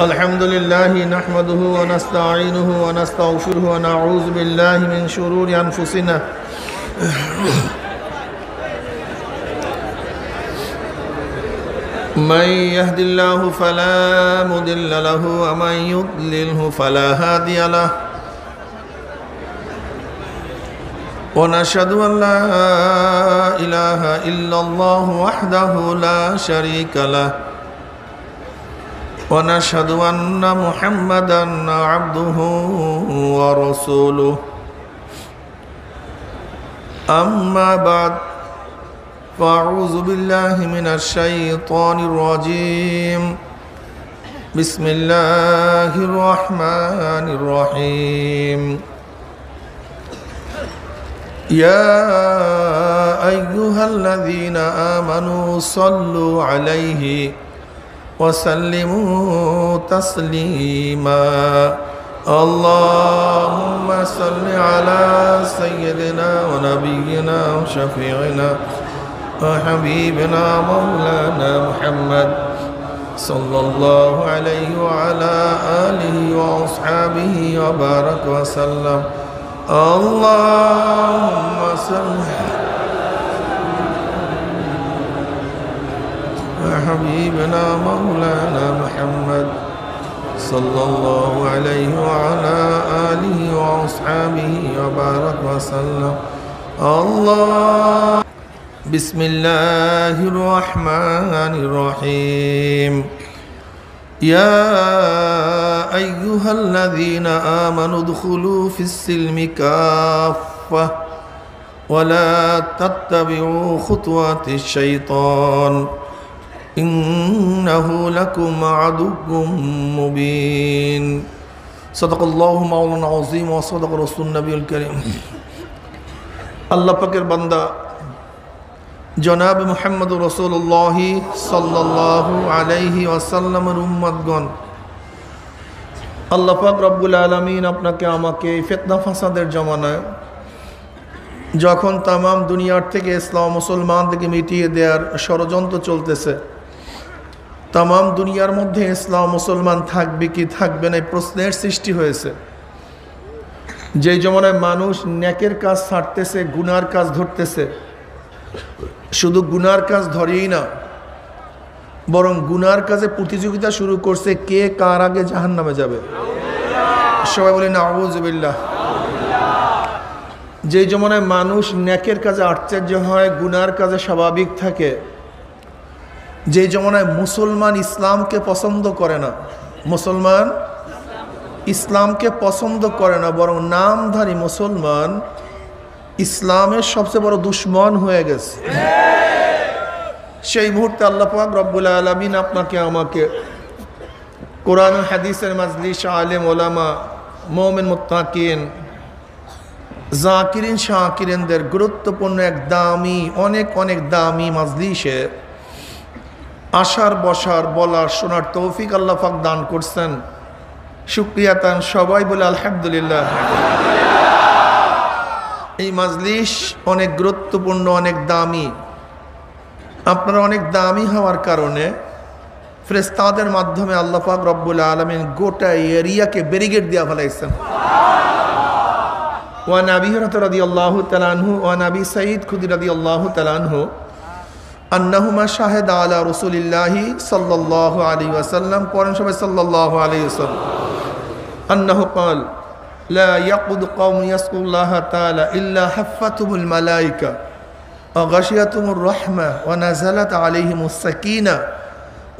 الحمد لله نحمده ونستعينه ونستغفره ونعوذ بالله من شرور أنفسنا من يهد الله فلا مضل له ومن يضلله فلا هادي له ونشهد أن لا إله إلا الله وحده لا شريك له ونشهد أن محمدا عبده ورسوله أما بعد فأعوذ بالله من الشيطان الرجيم بسم الله الرحمن الرحيم يا أيها الذين آمنوا صلوا عليه وسلموا تسليما اللهم صل على سيدنا ونبينا وشفيعنا وحبيبنا مولانا محمد صلى الله عليه وعلى آله وأصحابه وبارك وسلم اللهم صل حبيبنا مولانا محمد صلى الله عليه وعلى آله وأصحابه وبارك وسلم الله بسم الله الرحمن الرحيم يا أيها الذين آمنوا ادخلوا في السلم كافة ولا تتبعوا خطوات الشيطان إنه لكم عدو مبين صدق الله مولانا العظيم وصدق رسول النبي الكريم আল্লাহ পাকের বান্দা জনাব মুহাম্মদ রাসূলুল্লাহ সাল্লাল্লাহু আলাইহি ওয়াসাল্লামের উম্মতগণ, আল্লাহ পাক রব্বুল আলামিন আপনাকে আমাকে এই ফিতনা ফাসাদের জমানায় যখন তাম দুনিয়ার থেকে ইসলাম মুসলমানদেরকে মিটিয়ে দেওয়ার ষড়যন্ত্র চলতেছে, তাম দুনিয়ার মধ্যে ইসলাম মুসলমান থাকবে কি থাকবে না এই প্রশ্নের সৃষ্টি হয়েছে। যেই জমানায় মানুষ নেকের কাজ ছাড়তেছে, গুনার কাজ ধরতেছে, শুধু গুনার কাজ ধরেই না বরং গুনার কাজে প্রতিযোগিতা শুরু করছে কে কার আগে জাহান্নামে যাবে। সবাই বলি নাউযুবিল্লাহ। যেই জমানায় মানুষ নেকের কাজে আশ্চর্য হয়, গুনার কাজে স্বাভাবিক থাকে, যেই জমানায় মুসলমান ইসলামকে পছন্দ করে না, মুসলমান ইসলামকে পছন্দ করে না বরং নামধারী মুসলমান ইসলামের সবচেয়ে বড় দুশ্মন হয়ে গেছে, সেই মুহূর্তে আল্লাহ পাক রব্বুল আলামিন আপনাকে আমাকে কোরআন ও হাদিসের মাজলিস, আলেম ওলামা, মুমিন মুত্তাকিন, জাকিরিন শাকিরিনদের গুরুত্বপূর্ণ এক দামি অনেক দামি মাজলিসে আসার, বসার, বলার, শোনার তৌফিক আল্লাহ পাক দান করছেন। শুকরিয়া তান সবাই বলে আলহামদুলিল্লাহ। এই মাজলিস অনেক গুরুত্বপূর্ণ, অনেক দামি। আপনারা অনেক দামি হওয়ার কারণে ফেরেশতাদের মাধ্যমে আল্লাহ পাক রব্বুল আলামিন গোটা এরিয়াকে ব্যারিকেড দিয়া ফেলাইছেন। ওয়ান আবি হুরায়রা রাদিয়াল্লাহু তাআলা আনহু ওয়ান আবি সাঈদ খুদরি রাদিয়াল্লাহু তাআলা আনহু আন্নাহুমা শাহিদা আলা রাসূলিল্লাহি সাল্লাল্লাহু আলাইহি ওয়াসাল্লাম, পড়েন সবাই সাল্লাল্লাহু আলাইহি ওয়াসাল্লাম, আন্নাহু ক্বাল লা ইয়াকুদ কওমুন ইয়াসকুল্লাহ তাআলা ইল্লা হাফাতুহুল মালায়েকা ওয়া গাশিয়াতুহুর রাহমা ওয়া নাযালাত আলাইহিমুস সাকিনা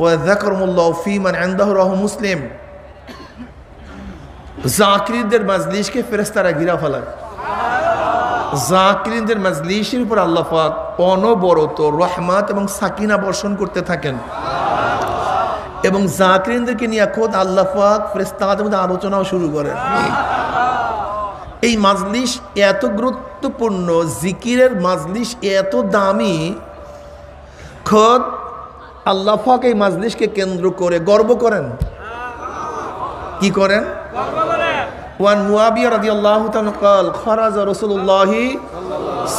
ওয়া যাকারুল্লাহু ফী মান ইনদাহু রাহু মুসলিম। জাকিরদের মাজলিসকে ফেরেশতারা ঘিরা ফেলায়। জাকিরদের মাজলিসের উপর আল্লাহ পাক অনবরত রহমত এবং সাকিনা বর্ষণ করতে থাকেন এবং জাকিরদেরকে নিয়ে খোদ আল্লাহ পাক ফেরেশতাদের মধ্যে আলোচনাও শুরু করেন। এই মাজলিস এত গুরুত্বপূর্ণ, জিকিরের মাজলিস এত দামি, খোদ আল্লাহ পাক এই মাজলিসকে কেন্দ্র করে গর্ব করেন। কি করেন? ওয়ান মুয়াবিয়া রাদিয়াল্লাহু তাআলা قال خرج رسول الله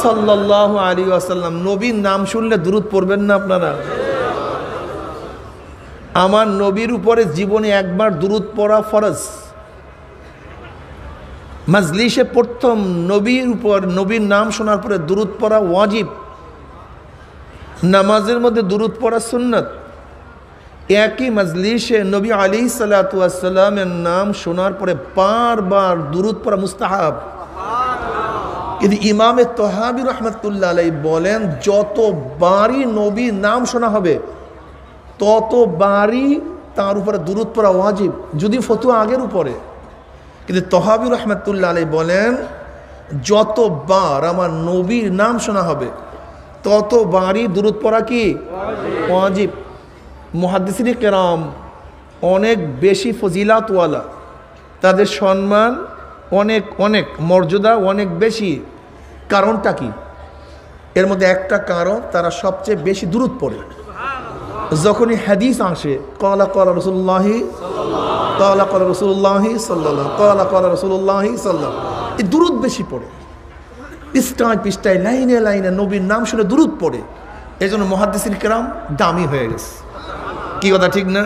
সাল্লাল্লাহু আলাইহি ওয়াসাল্লাম। নবীর নাম শুনলে দুরূদ পড়বেন না আপনারা? আমার নবীর উপরে জীবনে একবার দুরূদ পড়া ফরজ। মাজলিসে প্রথম নবীর উপর, নবীর নাম শোনার পরে দুরূদ পড়া ওয়াজিব। নামাজের মধ্যে দুরূদ পড়া সুন্নত। একই মাজলিসে নবী আলাইহিসসালাতু ওয়াসসালামের নাম শোনার পরে বারবার দুরূদ পড়া মুস্তাহাব। কিন্তু ইমামে তহাবী রাহমাতুল্লাহ আলাইহি বলেন, যতবারই নবীর নাম শোনা হবে ততবারই তার উপরে দুরূদ পড়া ওয়াজিব, যদি ফতোয়া আগের উপরে। কিন্তু তহাবী রাহমাতুল্লাহ আলাইহি বলেন, যতবার আমার নবীর নাম শোনা হবে ততবারই দুরূদ পড়া কি ওয়াজিব। মুহাদ্দিসিন কেরাম অনেক বেশি ফজিলাতওয়ালা, তাদের সম্মান অনেক অনেক, মর্যাদা অনেক বেশি। কারণটা কি? এর মধ্যে একটা কারণ, তারা সবচেয়ে বেশি দুরূদ পড়ে। যখনই হাদিস আসে ক্বালা ক্বালা রাসূলুল্লাহি ক্বালা ক্বালা রাসূলুল্লাহি সাল্লাল্লাহু ক্বালা ক্বালা রাসূলুল্লাহি সাল্লাল্লাহু, এই দুরূদ বেশি পড়ে। পৃষ্ঠায় পৃষ্ঠায়, লাইনে লাইনে নবীর নাম শুনে দুরূদ পড়ে। এই জন্য মুহাদ্দিসিন কেরাম দামি হয়ে গেছে। কি কথা ঠিক না?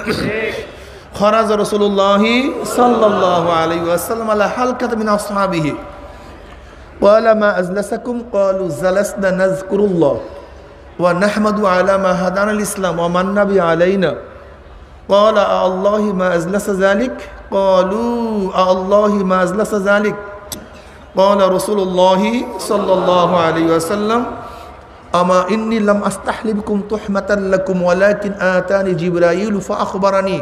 খরাজ রাসূলুল্লাহি সাল্লাল্লাহু আলাইহি ওয়াসাল্লাম আলা হালকাত মিন আসহাবিহি ক্বালা মা আজলাসাকুম ক্বালু জালাসনা নাযকুরুল্লাহ ওয়া নাহমাদু আলা মা হাদানাল ইসলাম ওয়া মান্না বি আলাইনা ক্বালা আল্লাহি মা আজলাসা যালিক ক্বালু আল্লাহি মা আজলাসা যালিক ক্বালা রাসূলুল্লাহি সাল্লাল্লাহু আলাইহি ওয়াসাল্লাম আমা ইন্নী লাম আস্তাহলিবকুম তুহমাতাল লাকুম ওয়ালাকিন আতানি জিবরাইল ফাআখবারানি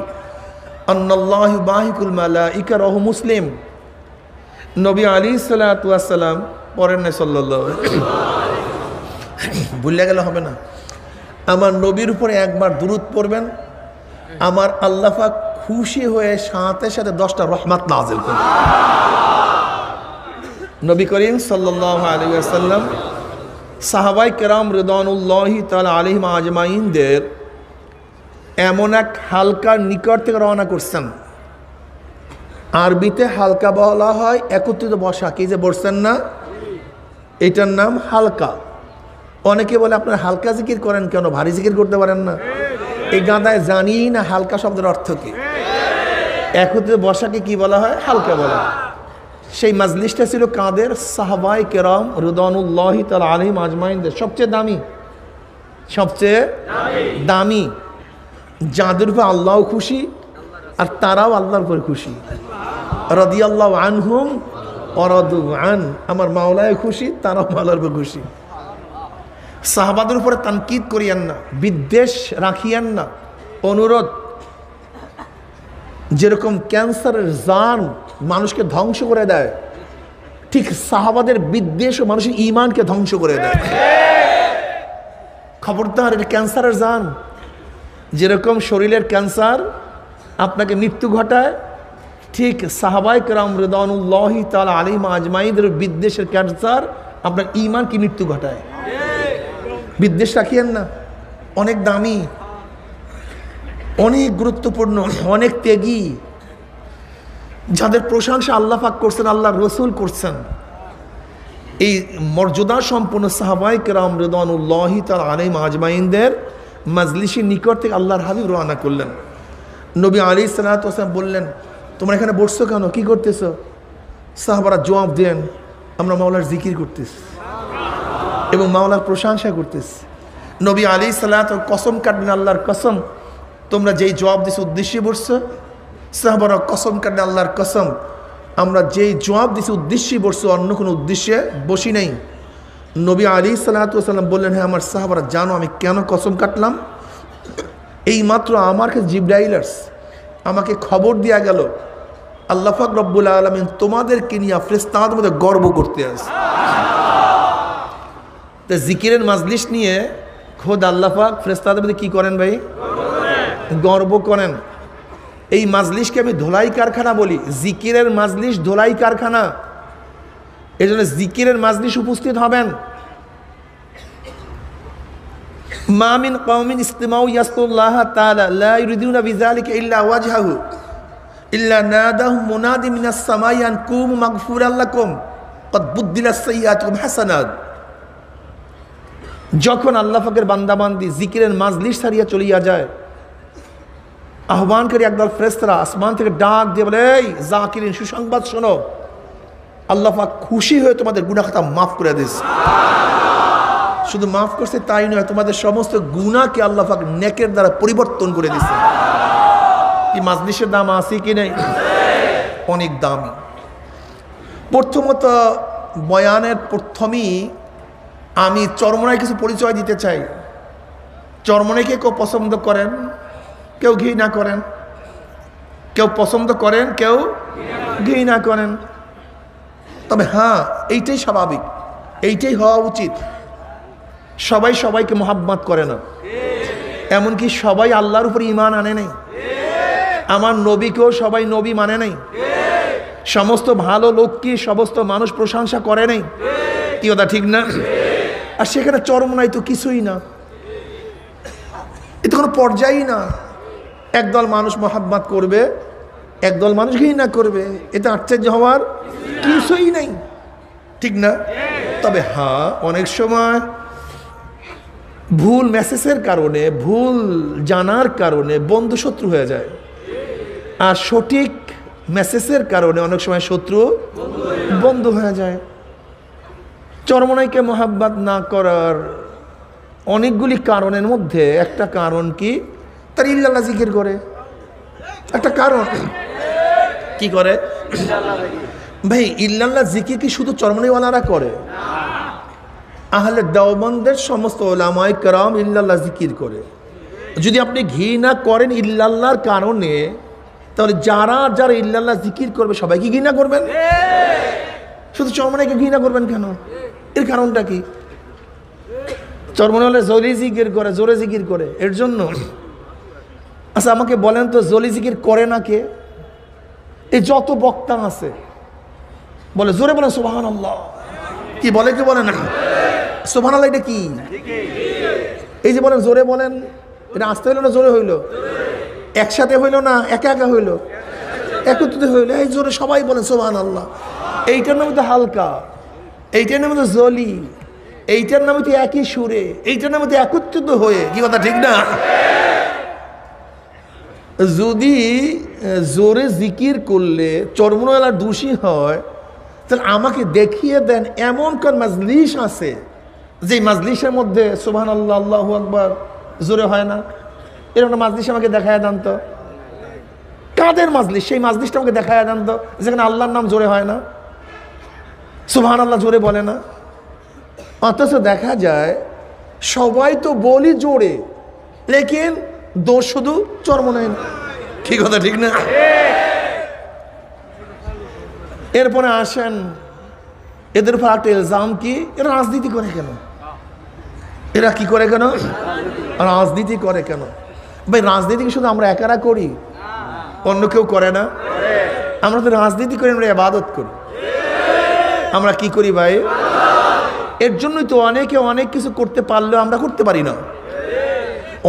আন্নাল্লাহু বাহিকুল মালাইকা। রাহু মুসলিম। নবী আলাইহিসসালাতু ওয়াসসালাম পড়েন না সাল্লাল্লাহু আলাইহি, ভুলে গেলে হবে না। আমার নবীর উপরে একবার দুরূদ পড়বেন, আমার আল্লাহ পাক খুশি হয়ে সাথে সাথে 10টা রহমত নাযিল করবেন। নবী করিম সাল্লাল্লাহু আলাইহি ওয়াসাল্লাম সাহাবায়ে কেরাম রিদওয়ানুল্লাহি তাআলা আলাইহিম আজমাইনদের এমন এক হালকার নিকট থেকে রওনা করছেন। আরবিতে হালকা বলা হয় একত্রিত বসা। কি যে বলছেন না, এটার নাম হালকা। অনেকে বলে আপনারা হালকা জিকির করেন কেন, ভারী জিকির করতে পারেন না? এই গাদায় জানি না হালকা শব্দের অর্থ কি। একত্রিত বসাকে কি বলা হয়? হালকা বলা হয়। সেই মাজলিসটা ছিল কাদের? সাহাবায়ে কেরাম রিদওয়ানুল্লাহি তাআলা আলাইহিম আজমাইনদের সবচেয়ে দামি, সবচেয়ে দামি, যাদের উপর আল্লাহও খুশি আর তারাও আল্লাহর উপর খুশি। রাদিয়াল্লাহু আনহুম ওয়া রাদু আন, আমার মাওলায় খুশি, তারাও মাওলার উপর খুশি। সাহাবাদের উপরে তানকিদ করিয়েন না, বিদ্বেষ রাখিয়েন না। অনুরোধ, যেরকম ক্যান্সারের জার্ম মানুষকে ধ্বংস করে দেয়, ঠিক সাহাবাদের বিদ্বেষ ও মানুষের ঈমানকে ধ্বংস করে দেয়। খবরদার, এটা ক্যান্সারের জার্ম। যেরকম শরীরের ক্যান্সার আপনাকে মৃত্যু ঘটায়, ঠিক সাহাবায়ে কেরাম রিদওয়ানুল্লাহি তাআলা আলাইহিম আজমাইনদের বিদ্বেষের ক্যান্সার আপনার ঈমানকে মৃত্যু ঘটায়। বিদ্বেষ রাখিয়েন না। অনেক দামি, অনেক গুরুত্বপূর্ণ, অনেক ত্যাগী, যাদের প্রশংসা আল্লাহ পাক করছেন, আল্লাহর রাসূল করছেন। এই মর্যাদা সম্পন্ন সাহাবায়ে কেরাম রিদওয়ানুল্লাহি তাআলা আলাইহিম আজমাইনদের মাজলিসের নিকট থেকে আল্লাহর হাবিব রওনা করলেন। নবী আলাইহিসসালাতু ওয়াসাল্লাম বললেন, তোমরা এখানে বসছো কেন, কি করতেছো? সাহাবারা জবাব দেন, আমরা মাওলার জিকির করতেছি এবং মাওলার প্রশংসা করতেছি। নবী আলাইহিসসালাতু কসম কাটলেন, আল্লাহর কসম, তোমরা যেই জবাব দিছো উদ্দেশ্যে বসছো। সাহাবারা কসম কাটলেন, আল্লাহর কসম, আমরা যেই জবাব দিছি উদ্দেশ্যে বসছো, অন্য কোনো উদ্দেশ্যে বসি নাই। নবী আলাইহিসসালাতু ওয়াসাল্লাম বললেন, হ্যাঁ আমার সাহাবারা জানো আমি কেন কসম কাটলাম? এইমাত্র আমার কাছে জিবরাইল আসছে, আমাকে খবর দেয়া গেল আল্লাহ পাক রব্বুল আলামিন তোমাদেরকে নিয়ে ফেরেশতাদের মধ্যে গর্ব করতে আসে। তা জিকিরের মাজলিস নিয়ে খোদ আল্লাহ পাক ফেরেশতাদের মধ্যে কি করেন ভাই? গর্ব করেন। এই মাজলিসকে আমি ধোলাই কারখানা বলি। জিকিরের মাজলিস ধোলাই কারখানা। এই জন্য জিকিরের মাজলিস উপস্থিত হবেন। মা মিন কওমিন ইসতিমাউ ইয়াসকুল্লাহ তাআলা লা ইউরিদুনা বিযালিকা ইল্লা ওয়াজহাহু ইল্লা নাদাহু মুনাদি মিনাস সামাই আন কুমু মাগফুরাল লাকুম ক্বাদ বুদ্দিলাস সাইয়্যাতুকুম হাসানাত। যখন আল্লাহ পাকের বান্দাবান্দি জিকিরের মাজলিস ছাড়িয়া চলিয়া যায়, আহ্বানকারী একদল ফেরেশতারা আসমান থেকে ডাক দিয়ে বলে, এই জাকিরিন সুসংবাদ শোনো, আল্লাহ পাক খুশি হয়ে তোমাদের গুনাহ খাতা মাফ করে দিয়েছে। শুধু মাফ করছে তাই নয়, তোমাদের সমস্ত গুনাহকে আল্লাহ পাক নেকের দ্বারা পরিবর্তন করে দিয়েছে। এই মাজলিসের দাম আছে কি নেই? অনেক দামি। প্রথমত বয়ানের প্রথমেই আমি চরমনায় কিছু পরিচয় দিতে চাই। চরমনাইকে কেউ পছন্দ করেন, কেউ ঘৃণা করেন, কেউ পছন্দ করেন, কেউ ঘৃণা করেন। তবে হ্যাঁ, এইটাই স্বাভাবিক, এইটাই হওয়া উচিত। সবাই সবাইকে মোহাব্বত করে না, এমনকি সবাই আল্লাহর উপর ঈমান আনে নাই। আমার নবীকেও সবাই নবী মানে নাই। সমস্ত ভালো লোককে সমস্ত মানুষ প্রশংসা করে নাই। কি কথা ঠিক না? আর সেখানে চরমনাই তো কিছুই না, এটা কোনো পর্যায়ই না। একদল মানুষ মোহাব্বত করবে, একদল মানুষ ঘৃণা করবে, এটা আশ্চর্য হওয়ার কিছুই নেই, ঠিক না? তবে হ্যাঁ, অনেক সময় ভুল মেসেজের কারণে, ভুল জানার কারণে বন্ধু শত্রু হয়ে যায়, আর সঠিক মেসেজের কারণে অনেক সময় শত্রু বন্ধু হয়ে যায়। চরমনাইকে মোহাব্বত না করার অনেকগুলি কারণের মধ্যে একটা কারণ কি, তার ইল্লাল্লাহ জিকির করে। একটা কারণ কি করে ভাই? ইল্লাল্লাহ জিকির কি শুধু চরমনাইওয়ালারা করে? আহলে দেওবন্দের সমস্ত উলামায়ে কেরাম ইল্লাল্লাহ জিকির করে। যদি আপনি ঘৃণা করেন ইল্লাল্লাহর কারণে, তাহলে যারা যারা ইল্লাল্লাহ জিকির করবে সবাইকে ঘৃণা করবেন। শুধু চরমনাইকে ঘৃণা করবেন কেন? এর কারণটা কি? চরমনাইওয়ালা জলি জিকির করে, জোরে জিকির করে, এর জন্য। আচ্ছা আমাকে বলেন তো, জলি জিকির করে না কে? এই যত বক্তা আছে বলে জোরে বলেন সুবহানাল্লাহ। কি বলে, কি বলে না? সুবহানাল্লাহ এটা কি? এই যে বলেন জোরে বলেন, এটা আসতে হইলো না জোরে হইলো? একসাথে হইলো না একা একা হইলো? একত্রিত হইলো। এই জোরে সবাই বলেন সুবহানাল্লাহ। এইটার নামে তো হালকা, এইটার নামে তো জলি, এইটার নামে তো একই সুরে, এইটার নামে তো একত্রিত হয়ে। কি কথা ঠিক না? যদি জোরে জিকির করলে চরমনাইওয়ালার দোষী হয়, তাহলে আমাকে দেখিয়ে দেন এমন কোন মাজলিস আছে যে মাজলিসের মধ্যে সুবহানাল্লাহ আল্লাহু আকবার জোরে হয় না? এরকম একটা মাজলিস আমাকে দেখায় দেন তো। কাদের মাজলিস? সেই মাজলিসটা আমাকে দেখায় দেন তো যেখানে আল্লাহর নাম জোরে হয় না, সুবহানাল্লাহ জোরে বলে না। অথচ দেখা যায় সবাই তো বলি জোরে, লেকিন দোষ শুধু চরমনাই। কি কথা ঠিক না? এরপরে আসেন, এদের উপর একটা ইলজাম কি, এরা রাজনীতি করে কেন? এরা কি করে কেন? রাজনীতি করে কেন? ভাই রাজনীতি কি শুধু আমরা একারা করি? অন্য কেউ করে না? আমরা তো রাজনীতি করি, আমরা ইবাদত করি। আমরা কি করি ভাই? এর জন্যই তো অনেকে অনেক কিছু করতে পারলেও আমরা করতে পারি না।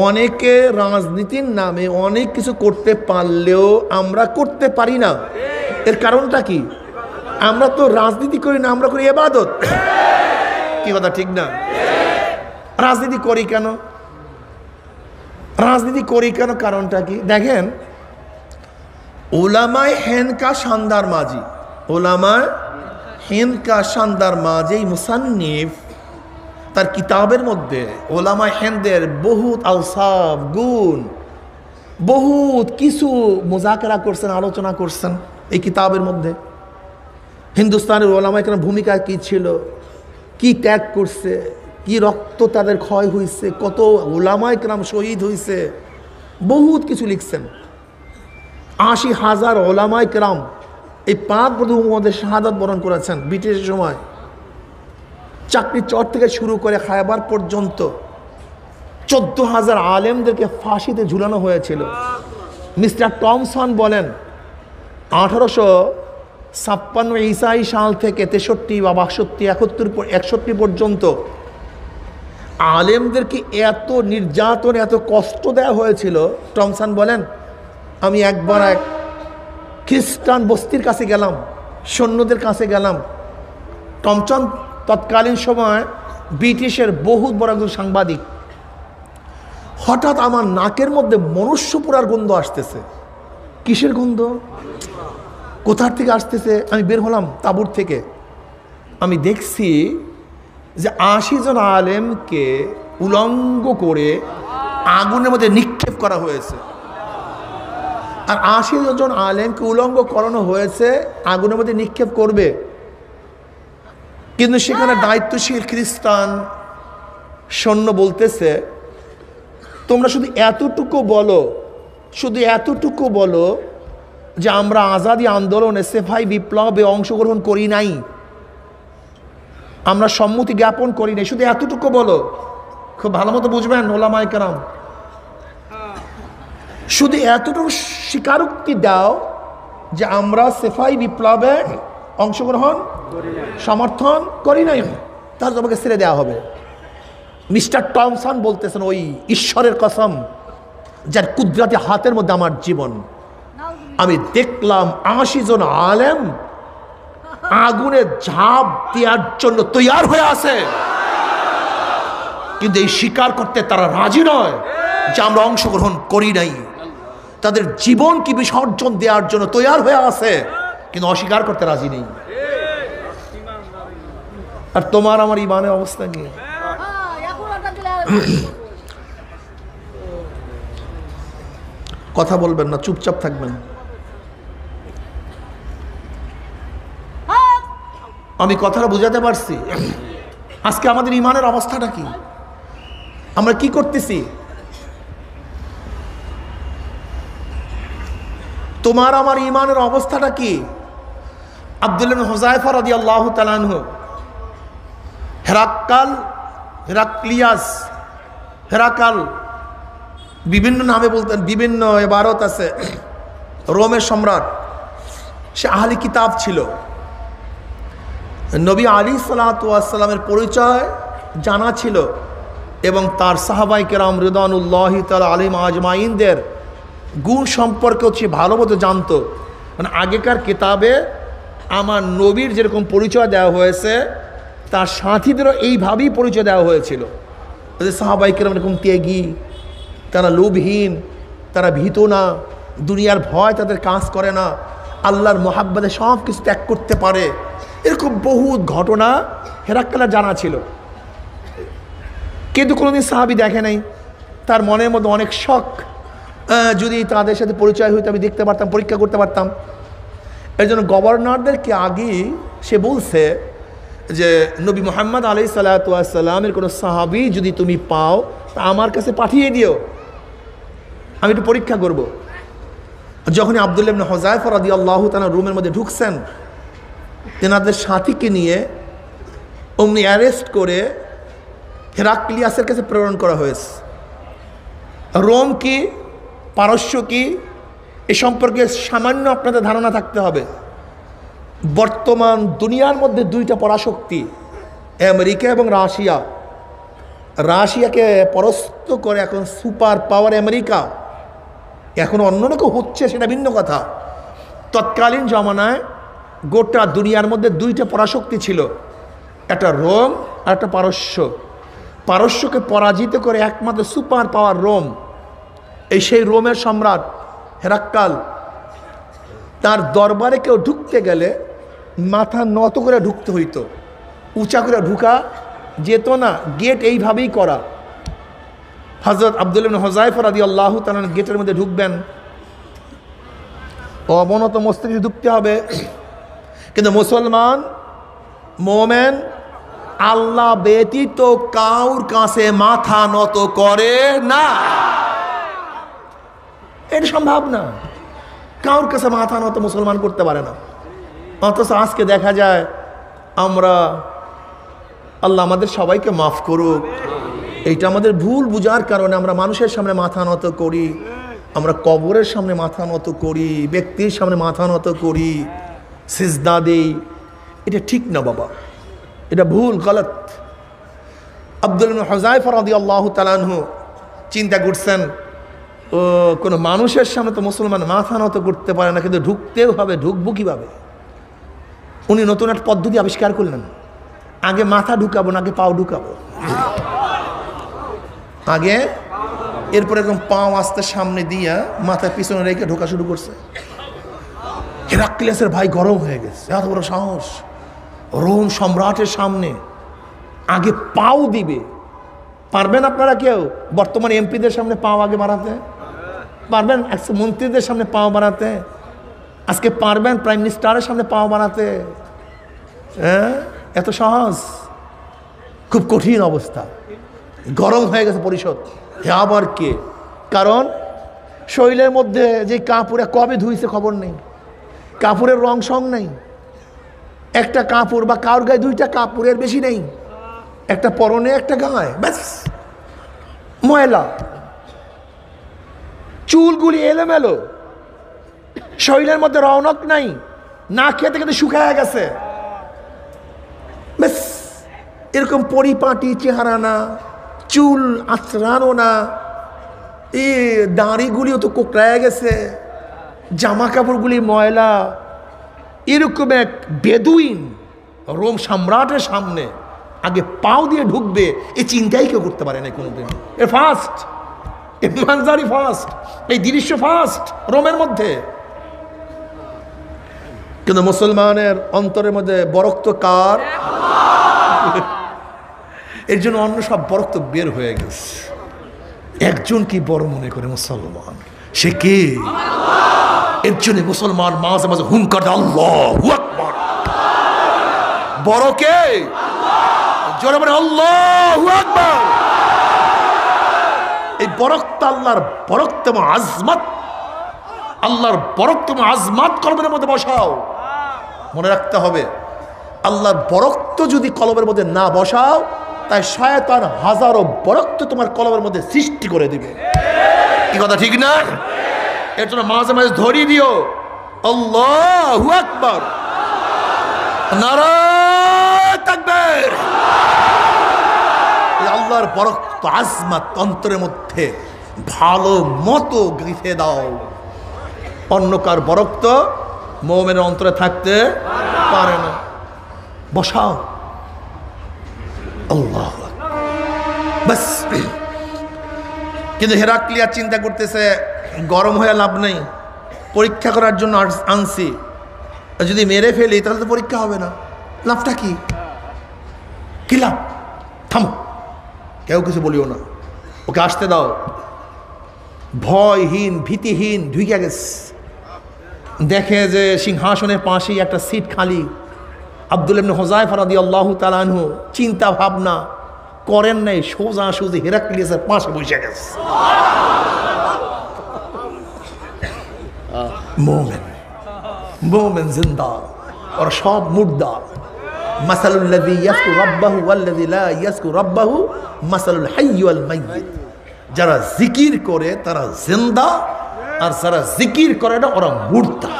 অনেকে রাজনীতির নামে অনেক কিছু করতে পারলেও আমরা করতে পারি না। এর কারণটা কি? আমরা তো রাজনীতি করি না, আমরা করি ইবাদত। কি কথা ঠিক না? রাজনীতি করি কেন? রাজনীতি করি কেন? কারণটা কি? দেখেন, উলামায়ে হিন্দ কা শানদার মাঝি, উলামায়ে হিন্দ কা শানদার মাঝি মুসান্নিফ তার কিতাবের মধ্যে উলামায়ে হিন্দের বহুত আওসাফ, গুণ, বহুত কিছু মুজাকারা করছেন, আলোচনা করছেন এই কিতাবের মধ্যে। হিন্দুস্তানের উলামায়ে কেরামের ভূমিকা কী ছিল, কি ত্যাগ করছে, কি রক্ত তাদের ক্ষয় হয়েছে, কত উলামায়ে কেরাম শহীদ হয়েছে, বহুত কিছু লিখছেন। ৮০,০০০ উলামায়ে কেরাম এই পাক প্রথমদের শাহাদাত বরণ করেছেন ব্রিটিশের সময়। চাকরি চর থেকে শুরু করে খায়বার পর্যন্ত ১৪,০০০ আলেমদেরকে ফাঁসিতে ঝুলানো হয়েছিল। মিস্টার টমসন বলেন ১৮৫৬ ঈসাই সাল থেকে ৬৩ বা ৬২, ৬১ পর্যন্ত আলেমদেরকে এত নির্যাতন, এত কষ্ট দেওয়া হয়েছিল। টমসন বলেন, আমি একবার এক খ্রিস্টান বস্তির কাছে গেলাম, সৈন্যদের কাছে গেলাম। টমসন তৎকালীন সময় ব্রিটিশের বহুত বড় একজন সাংবাদিক। হঠাৎ আমার নাকের মধ্যে মনুষ্য পোড়ার গন্ধ আসতেছে। কিসের গন্ধ, কোথার থেকে আসতেছে? আমি বের হলাম তাঁবুর থেকে, আমি দেখছি যে 80 জন আলেমকে উলঙ্গ করে আগুনের মধ্যে নিক্ষেপ করা হয়েছে। আর 80 জন আলেমকে উলঙ্গ করানো হয়েছে, আগুনের মধ্যে নিক্ষেপ করবে। কিন্তু সেখানে দায়িত্বশীল খ্রিস্টান সৈন্য বলতেছে, তোমরা শুধু এতটুকু বলো যে আমরা আজাদি আন্দোলনে সেফাই বিপ্লবে অংশগ্রহণ করি নাই, আমরা সম্মতি জ্ঞাপন করি নাই, শুধু এতটুকু বলো। খুব ভালো মতো বুঝবেন ওলামায়ে কেরাম, শুধু এতটুকু স্বীকারোক্তি দাও যে আমরা সেফাই বিপ্লবে অংশগ্রহণ সমর্থন করি নাই, তাহলে তোমাকে ছেড়ে দেওয়া হবে। মিস্টার টমসন বলতেছেন, ওই ঈশ্বরের কসম যার কুদরতি হাতের মধ্যে আমার জীবন, আমি দেখলাম 80 জন আলেম আগুনে ঝাঁপ দেওয়ার জন্য তৈয়ার হয়ে আছে, কিন্তু এই স্বীকার করতে তারা রাজি নয় যে আমরা অংশগ্রহণ করি নাই। তাদের জীবন কি বিসর্জন দেওয়ার জন্য তৈয়ার হয়ে আছে, কিন্তু অস্বীকার করতে রাজি নেই। আর তোমার আমার ইমানের অবস্থা কি? কথা বলবেন না, চুপচাপ থাকবেন। আমি কথাটা বুঝাতে পারছি? আজকে আমাদের ইমানের অবস্থাটা কি, আমরা কি করতেছি? তোমার আমার ইমানের অবস্থাটা কি? আব্দুল্লাহ ইবনে হুযায়ফা রাদিয়াল্লাহু তাআলা আনহু, হেরাকাল বিভিন্ন নামে বলতেন, বিভিন্ন ইবারত আছে। রোমের সম্রাট, সে আহলি কিতাব ছিল। নবী আলাইহিসসালাতু ওয়াসসালামের পরিচয় জানা ছিল এবং তার সাহাবায়ে কেরাম রিদওয়ানুল্লাহি তাআলা আলাইহিম আজমাইনদের গুণ সম্পর্কেও সে ভালো মতো জানতো। মানে আগেকার কিতাবে আমার নবীর যেরকম পরিচয় দেওয়া হয়েছে, তার সাথীদেরও এইভাবেই পরিচয় দেওয়া হয়েছিল। সাহাবায়ে কেরাম এরকম ত্যাগী, তারা লোভহীন, তারা ভীত না, দুনিয়ার ভয় তাদের কাজ করে না, আল্লাহর মহাব্বতে সব কিছু ত্যাগ করতে পারে। এরকম বহু ঘটনা হেরাক্কালের জানা ছিল, কিন্তু কোনোদিন সাহাবী দেখে নাই। তার মনের মধ্যে অনেক শখ, যদি তাদের সাথে পরিচয় হইতো আমি দেখতে পারতাম, পরীক্ষা করতে পারতাম। এর জন্য গভর্নরদেরকে আগেই সে বলছে যে নবী মুহাম্মদ আলাইহিস সালাতু ওয়াস সালামের কোনো সাহাবী যদি তুমি পাও তা আমার কাছে পাঠিয়ে দিও, আমি একটু পরীক্ষা করব। যখনই আব্দুল্লাহ ইবনে হুযায়ফা রাদিয়াল্লাহু তাআলা রুমের মধ্যে ঢুকছেন, তেনাদের সাথীকে নিয়ে অমনি অ্যারেস্ট করে হেরাক্লিয়াসের কাছে প্রেরণ করা হয়েছে। রোম কি, পারস্য কি, এ সম্পর্কে সামান্য আপনাদের ধারণা থাকতে হবে। বর্তমান দুনিয়ার মধ্যে দুইটা পরাশক্তি, আমেরিকা এবং রাশিয়া। রাশিয়াকে পরাস্ত করে এখন সুপার পাওয়ার আমেরিকা, এখন অন্য কেউ হচ্ছে সেটা ভিন্ন কথা। তৎকালীন জমানায় গোটা দুনিয়ার মধ্যে দুইটা পরাশক্তি ছিল, একটা রোম আর একটা পারস্য। পারস্যকে পরাজিত করে একমাত্র সুপার পাওয়ার রোম। এই সেই রোমের সম্রাট হেরাক্কাল, তার দরবারে কেউ ঢুকতে গেলে মাথা নত করে ঢুকতে হইতো, উঁচা করে ঢুকা যেত না, গেট এইভাবেই করা। হযরত আব্দুল্লাহ ইবনে হুযায়ফা রাদিয়াল্লাহু তাআলা গেটের মধ্যে ঢুকবেন, অবনত মস্তিষ্কে ঢুকতে হবে। কিন্তু মুসলমান মোমেন আল্লাহ ব্যতীত কাউর কাছে মাথা নত করে না, এটা সম্ভব না। কাউর কাছে মাথা নত মুসলমান করতে পারে না। অথচ আজকে দেখা যায় আমরা, আল্লাহ আমাদের সবাইকে মাফ করুক, এইটা আমাদের ভুল বুঝার কারণে আমরা মানুষের সামনে মাথা নত করি, আমরা কবরের সামনে মাথা নত করি, ব্যক্তির সামনে মাথা নত করি, সিজদা দেই। এটা ঠিক না বাবা, এটা ভুল, গলত। আব্দুল্লাহ ইবনে হুযায়ফা রাদিয়াল্লাহু তাআলা আনহু চিন্তা করছেন, ও কোনো মানুষের সামনে তো মুসলমান মাথা নত করতে পারে না, কিন্তু ঢুকতেও হবে, ঢুকবো কীভাবে? উনি নতুন একটা পদ্ধতি আবিষ্কার করলেন, আগে মাথা ঢুকাবো না, আগে পাও ঢুকাবো। আগে এরপরে এরকম পাও আস্তে সামনে দিয়া মাথায় পিছনে রেখে ঢোকা শুরু করছে। হেরাক্লিয়াসের ভাই গরম হয়ে গেছে, এত বড় সাহস, রোম সম্রাটের সামনে আগে পাও দিবে। পারবেন আপনারা কেউ বর্তমান এমপিদের সামনে পাও আগে বাড়াতে? পারবেন মন্ত্রীদের সামনে পাও বাড়াতে? আজকে পারবেন প্রাইম মিনিস্টারের সামনে পাও বাড়াতে? হ্যাঁ, এত সহজ? খুব কঠিন অবস্থা, গরম হয়ে গেছে পরিষদ। আবার কে? কারণ শরীরের মধ্যে যে কাপড়ে কবে ধুইছে খবর নেই, কাপড়ের রং সং নেই, একটা কাপড় বা কার গায়ে দুইটা কাপড়ের বেশি নেই, একটা পরনে একটা গায়ে, ব্যাস ময়লা, চুলগুলি এলোমেলো, শরীরের মধ্যে রৌনক নাই, না খেতে খেতে শুকায় গেছে, ব্যাস এরকম পরিপাটি চেহারা না, চুল আঁচড়ানো না, এই দাড়িগুলিও তো কোকড়ায় গেছে, জামা কাপড়গুলি ময়লা। এরকম এক বেদুইন রোম সম্রাটের সামনে আগে পাও দিয়ে ঢুকবে, এই চিন্তাই কেউ করতে পারে না কোনোদিন। এ ফার্স্ট, এ মানজারি ফার্স্ট, এই দৃশ্য ফার্স্ট রোমের মধ্যে। কিন্তু মুসলমানের অন্তরের মধ্যে বরক্ত কার? এর জন্য অন্য সব বরক্ত বের হয়ে গেছে। একজন কি বড় মনে করে মুসলমান, সে কে? এর জন্য মুসলমান মাঝে মাঝে হুঙ্কার দেয়, আল্লাহু আকবার। বড় কে? জোরে বলে আল্লাহু আকবার। এই বরক্ত আল্লাহর বরক্ত এবং আজমত, আল্লাহর বরক্ত এবং আজমত কলবের মধ্যে বসাও। মনে রাখতে হবে, আল্লাহর বরক্ত যদি কলবের মধ্যে না বসাও, তাই শয়তান হাজারো বরক্ত তোমার কলবের মধ্যে সৃষ্টি করে দিবে। কি কথা ঠিক না? এর জন্য মাঝে মাঝে ধরিয়ে দিও, আল্লাহু আকবার, নারায়ে তাকবীর। আল্লাহর বরক্ত আজমত অন্তরের মধ্যে ভালো মতো গেঁথে দাও। অন্য কার বরক্ত মুমিনের অন্তরে থাকতে পারে না, বসাও। আল্লাহ বাস। কিন্তু হেরাক্লিয়াস চিন্তা করতেছে, গরম হয়ে লাভ নেই, পরীক্ষা করার জন্য আনছি, যদি মেরে ফেলি তাহলে তো পরীক্ষা হবে না, লাভটা কি? কি লাভ? থামো, কেউ কিছু বলিও না, ওকে আসতে দাও। ভয়হীন ভীতিহীন ঢুকে গেছে, দেখে যে সিংহাসনের পাশেই একটা সিট খালি। আব্দুল্লাহ ইবনে হুযায়ফা রাদিয়াল্লাহু তাআলা আনহু চিন্তা ভাবনা করেন নাই, সোজা সুজি হেরাক্লিয়াসের পাশে বসে গেছে। মুমিন, মুমিন জিন্দা, আর সব মুর্দা। মাসালুল লাযী ইয়াযকুর রাব্বাহু ওয়াল্লাযী লা ইয়াযকুর রাব্বাহু মাসালুল হাইয়্যি ওয়াল মাইয়্যিত। যারা জিকির করে তারা জিন্দা, আর যারা জিকির করে না ওরা মুর্দা।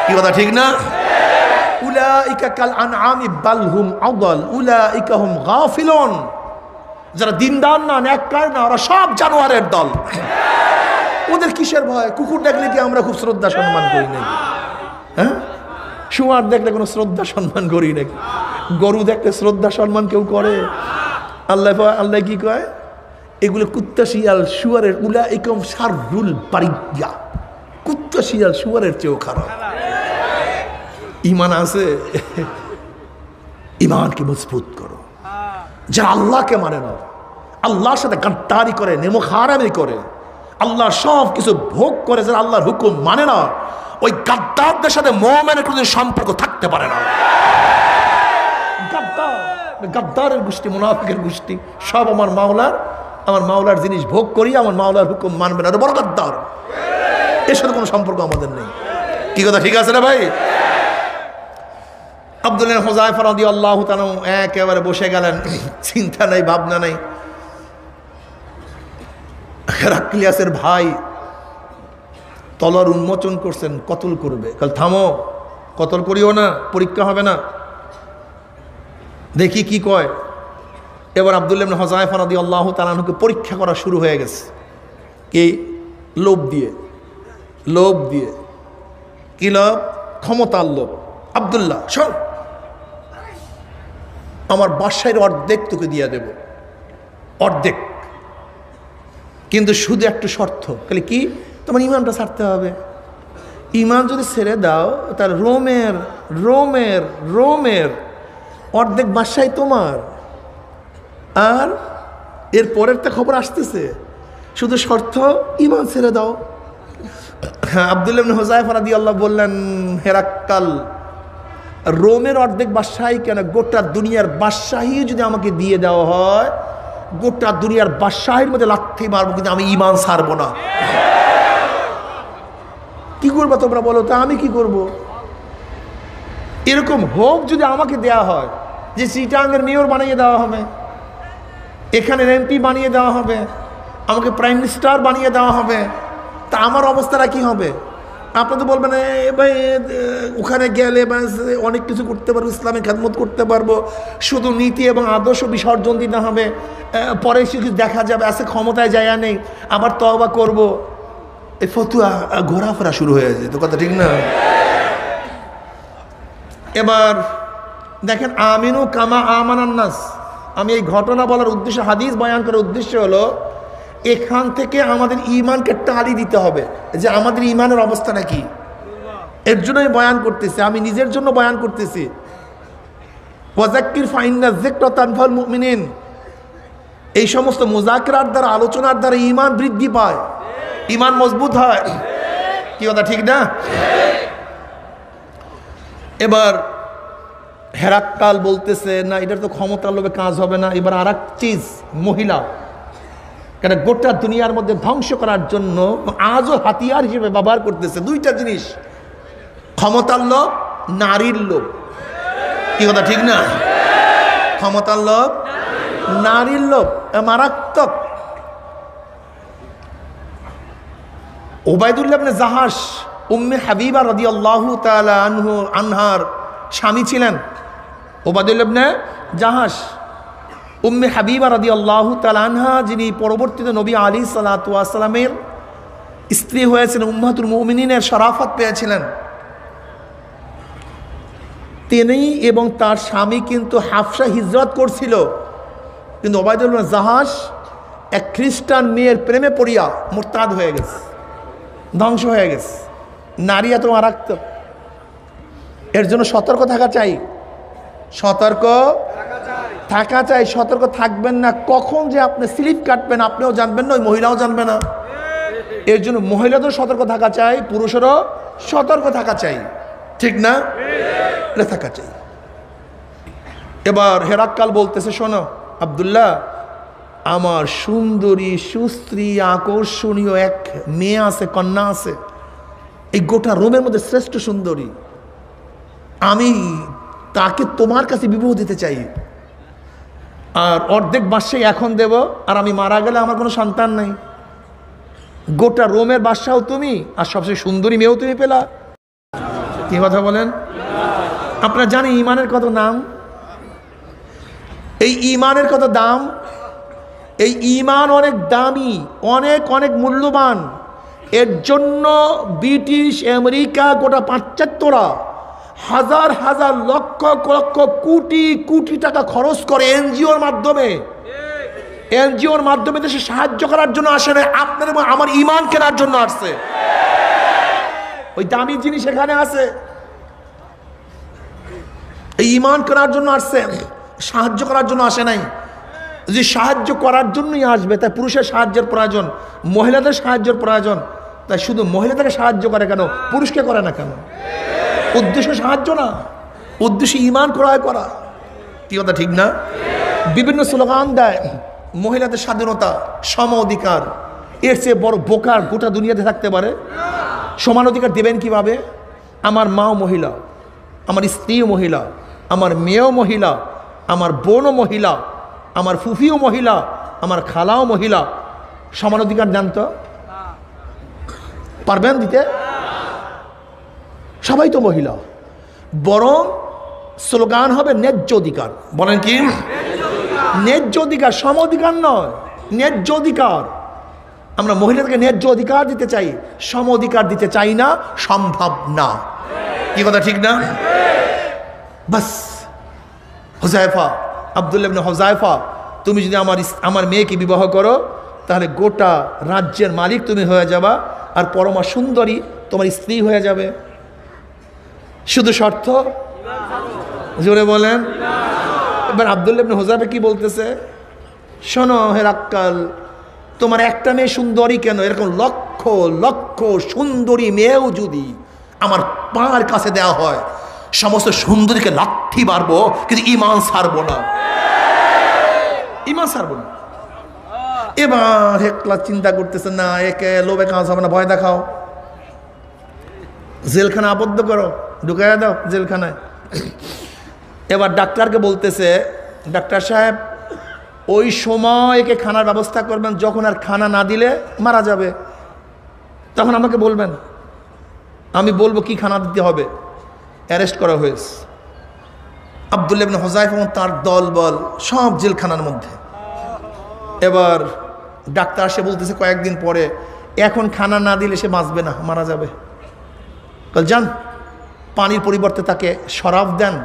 কি কথা ঠিক না? উলাইকা কাল আনআমি বাল হুম আদাল উলাইকা হুম গাফিলুন। যারা দিনদার না, নেককার না, ওরা সব জানোয়ারের দল। ওদের কিসের ভয়? কুকুর দেখলে কি আমরা খুব শ্রদ্ধা সম্মান করি নাকি? হ্যাঁ, শুয়ার দেখলে কোনো শ্রদ্ধা সম্মান করি নাকি? গরু দেখলে শ্রদ্ধা সম্মান কেউ করে? আল্লাহ আল্লাহ কি কয়? এগুলো কুত্তা শিয়াল শুয়ারের উলাইকুম শাররুল বারিয়া। কুত্তা শিয়াল শুয়ারের চেয়েও খারাপ। ঈমান আছে, ঈমানকে মজবুত করো। যারা আল্লাহকে মানে না, আল্লাহর সাথে গাদ্দারি করে, নেমখারামি করে, আল্লাহ সব কিছু ভোগ করে, যারা আল্লাহর হুকুম মানে না, ওই গাদ্দারদের সাথে মুমিনের কোনো সম্পর্ক থাকতে পারে না। গাদ্দার, গাদ্দারের গোষ্ঠী, মুনাফিকের গোষ্ঠী, সব আমার মাওলার জিনিস ভোগ করি, আমার মাওলার হুকুম মানবে না, বড় গাদ্দার। এর সাথে কোনো সম্পর্ক আমাদের নেই। কি কথা ঠিক আছে না ভাই? আব্দুল্লাহ ইবনে হুযায়ফা রাদিয়াল্লাহু তাআলা একেবারে বসে গেলেন, চিন্তা নাই, ভাবনা নাই। হেরাক্লিয়াসের ভাই তলোয়ার উন্মোচন করছেন, কতল করবে। কাল থামো, কতল করিও না, পরীক্ষা হবে না, দেখি কি কয়। এবার আব্দুল্লাহ ইবনে হুযায়ফা রাদিয়াল্লাহু তাআলা আনহুকে পরীক্ষা করা শুরু হয়ে গেছে। কি? লোভ দিয়ে। লোভ দিয়ে। কি লোভ? ক্ষমতার লোভ। আব্দুল্লাহ শোন, আমার বাসায় অর্ধেক তোকে দিয়ে দেব, অর্ধেক। কিন্তু শুধু একটু শর্ত, তাহলে কি? তোমার ইমানটা ছাড়তে হবে। ইমান যদি ছেড়ে দাও তাহলে রোমের রোমের রোমের অর্ধেক বাদশাহী তোমার। আর এর পরের তা খবর আসতেছে, শুধু শর্ত ইমান ছেড়ে দাও। হ্যাঁ, আব্দুল্লাহ ইবনে হুযায়ফা রাদিয়াল্লাহু বললেন, হেরাক্কাল, রোমের অর্ধেক বাদশাহী কেন, গোটা দুনিয়ার বাদশাহী যদি আমাকে দিয়ে দেওয়া হয়, গোটা দুনিয়ার বাদশাহীর মধ্যে লাথি মারবো, কিন্তু আমি ইমান ছাড়বো না। কি করবো তোমরা বলো তো, আমি কি করব? এরকম হোক যদি আমাকে দেয়া হয় যে চিটাঙ্গের মেয়র বানিয়ে দেওয়া হবে, এখানের এমপি বানিয়ে দেওয়া হবে, আমাকে প্রাইম মিনিস্টার বানিয়ে দেওয়া হবে, তা আমার অবস্থাটা কি হবে? আপনি তো বলবেন ভাই ওখানে গেলে অনেক কিছু করতে পারবো, ইসলামের খেদমত করতে পারবো, শুধু নীতি এবং আদর্শ বিসর্জন দিতে হবে, পরে কিছু দেখা যাবে, আছে ক্ষমতায় জায়গা নেই, আবার তওবা করব। এই ফতুয়া ঘোরাফেরা শুরু হয়ে যায়, তো কথা ঠিক না? এবার দেখেন, আমিনু কামা আমানান নাস। আমি এই ঘটনা বলার উদ্দেশ্য, হাদিস বয়ান করার উদ্দেশ্য হলো এখান থেকে আমাদের ইমানকে টালি দিতে হবে যে আমাদের ইমানের অবস্থাটা কি। এর জন্যই বয়ান করতেছি, আমি নিজের জন্য বয়ান করতেছি। ওয়াযাক্কির ফাইন্না যিকরা তানফাউল মুমিনিন। এই সমস্ত মুযাকরার দ্বারা, আলোচনার দ্বারা ইমান বৃদ্ধি পায়, ইমান মজবুত হয়। কি কথা ঠিক না? এবার হেরাক্কাল বলতেছে, না এটার তো ক্ষমতার লোভে কাজ হবে না, এবার আর এক চিজ, মহিলা। কেন, গোটা দুনিয়ার মধ্যে ধ্বংস করার জন্য আজও হাতিয়ার হিসেবে ব্যবহার করতেছে দুইটা জিনিস, ক্ষমতার লোভ, নারীর লোভ। কি কথা ঠিক না? ক্ষমতার লোভ, নারীর লোভ মারাত্মক। উবাইদুল্লাহ ইবনে জাহাশ উম্মে হাবিবা রাদিয়াল্লাহু তাআলা আনহার স্বামী ছিলেন। উবাইদুল্লাহ ইবনে জাহাশ উম্মে হাবিবা রাদিয়াল্লাহু তাআলা আনহা, যিনি পরবর্তীতে নবী আলাইহিস সালাতু ওয়াস সালামের স্ত্রী হয়েছিলেন, উম্মাহাতুল মুমিনিনের শরাফত পেয়েছিলেন। তিনি এবং তার স্বামী কিন্তু হাফসা হিজরত করছিল, কিন্তু উবাইদুল্লাহ জাহাশ এক খ্রিস্টান মেয়ের প্রেমে পড়িয়া মুরতাদ হয়ে গেছে, ধ্বংস হয়ে গেছে। নারী এত মারাত্মক, এর জন্য সতর্ক থাকা চাই, সতর্ক থাকা চাই। সতর্ক থাকবেন না, কখন যে আপনি স্লিপ কাটবেন আপনিও জানবেন না, ওই মহিলাও জানবে না। এর জন্য মহিলাদেরও সতর্ক থাকা চাই, পুরুষেরও সতর্ক থাকা চাই, ঠিক না? এটা থাকা চাই। এবার হেরাক্কাল বলতেছে, শোনো আব্দুল্লাহ, আমার সুন্দরী সুস্ত্রী আকর্ষণীয় এক মেয়ে আছে, কন্যা আছে, এই গোটা রোমের মধ্যে শ্রেষ্ঠ সুন্দরী, আমি তাকে তোমার কাছে বিবাহ দিতে চাই। আর অর্ধেক বাদশাহী এখন দেব, আর আমি মারা গেলে আমার কোনো সন্তান নাই। গোটা রোমের বাদশাও তুমি, আর সবচেয়ে সুন্দরী মেয়েও তুমি পেলা। কি কথা বলেন? আপনারা জানেন ইমানের কত নাম, এই ইমানের কত দাম। এই ইমান অনেক দামি, অনেক অনেক মূল্যবান। এর জন্য ব্রিটিশ, আমেরিকা, গোটা পাশ্চাত্যরা হাজার হাজার লক্ষ লক্ষ কোটি কোটি টাকা খরচ করে এনজিওর মাধ্যমে। এনজিওর মাধ্যমে দেশে সাহায্য করার জন্য আসে না, আপনার এবং আমার ইমান কেনার জন্য আসছে। ওই দামি জিনিস এখানে আছে, এই ইমান কেনার জন্য আসছে, সাহায্য করার জন্য আসে নাই। যদি সাহায্য করার জন্যই আসবে, তাই পুরুষের সাহায্যের প্রয়োজন, মহিলাদের সাহায্যের প্রয়োজন। তাই শুধু মহিলাদেরকে সাহায্য করে কেন, পুরুষকে করে না কেন? উদ্দেশ্য সাহায্য না, উদ্দেশ্য ইমান ক্রয় করা। কি কথা ঠিক না? বিভিন্ন স্লোগান দেয়, মহিলাদের স্বাধীনতা, সম অধিকার। এর চেয়ে বড় বোকার গোটা দুনিয়াতে থাকতে পারে? সমান অধিকার দেবেন কিভাবে? আমার মাও মহিলা, আমার স্ত্রীও মহিলা, আমার মেয়েও মহিলা, আমার বোনও মহিলা, আমার ফুফিও মহিলা, আমার খালাও মহিলা। সমান অধিকার দেন তো, পারবেন দিতে? সবাই তো মহিলা। বরং স্লোগান হবে ন্যায্য অধিকার। বলেন কি? ন্যায্য অধিকার, সম অধিকার নয়, ন্যায্য অধিকার। আমরা মহিলাদেরকে ন্যায্য অধিকার দিতে চাই, সম অধিকার দিতে চাই না, সম্ভব না। কি কথা ঠিক না? বাস হুযায়ফা, আব্দুল্লাহ ইবনে হুযায়ফা, তুমি যদি আমার মেয়েকে বিবাহ করো, তাহলে গোটা রাজ্যের মালিক তুমি হয়ে যাবা, আর পরমা সুন্দরী তোমার স্ত্রী হয়ে যাবে। শুধু শর্ত, জোরে বলেন। এবার আব্দুল্লাহ ইবনে হুযায়ফা কি বলতেছে, শোনো হেরাক্কাল, তোমার একটা মেয়ে সুন্দরী কেন, এরকম লক্ষ লক্ষ সুন্দরী মেয়েও যদি আমার পার কাছে দেওয়া হয়, সমস্ত সুন্দরীকে লাঠি মারবো, কিন্তু ঈমান ছাড়বো না, ঈমান ছাড়বো না। এবার হেকলা চিন্তা করতেছে, না একে লোভে কাজ হবে না, ভয় দেখাও, জেলখানা আবদ্ধ করো, ঢুকাইয়া দাও জেলখানায়। এবার ডাক্তারকে বলতেছে, ডাক্তার সাহেব ওই সময় একে খানার ব্যবস্থা করবেন, যখন আর খানা না দিলে মারা যাবে, তখন আমাকে বলবেন, আমি বলবো কি খানা দিতে হবে। অ্যারেস্ট করা হয়েছে আব্দুল্লাহ ইবনে হুযায়ফা এবং তার দলবল সব জেলখানার মধ্যে। এবার ডাক্তার সে বলতেছে কয়েকদিন পরে, এখন খানা না দিলে সে বাঁচবে না, মারা যাবে। যান, পানির পরিবর্তে তাকে শরাব দেন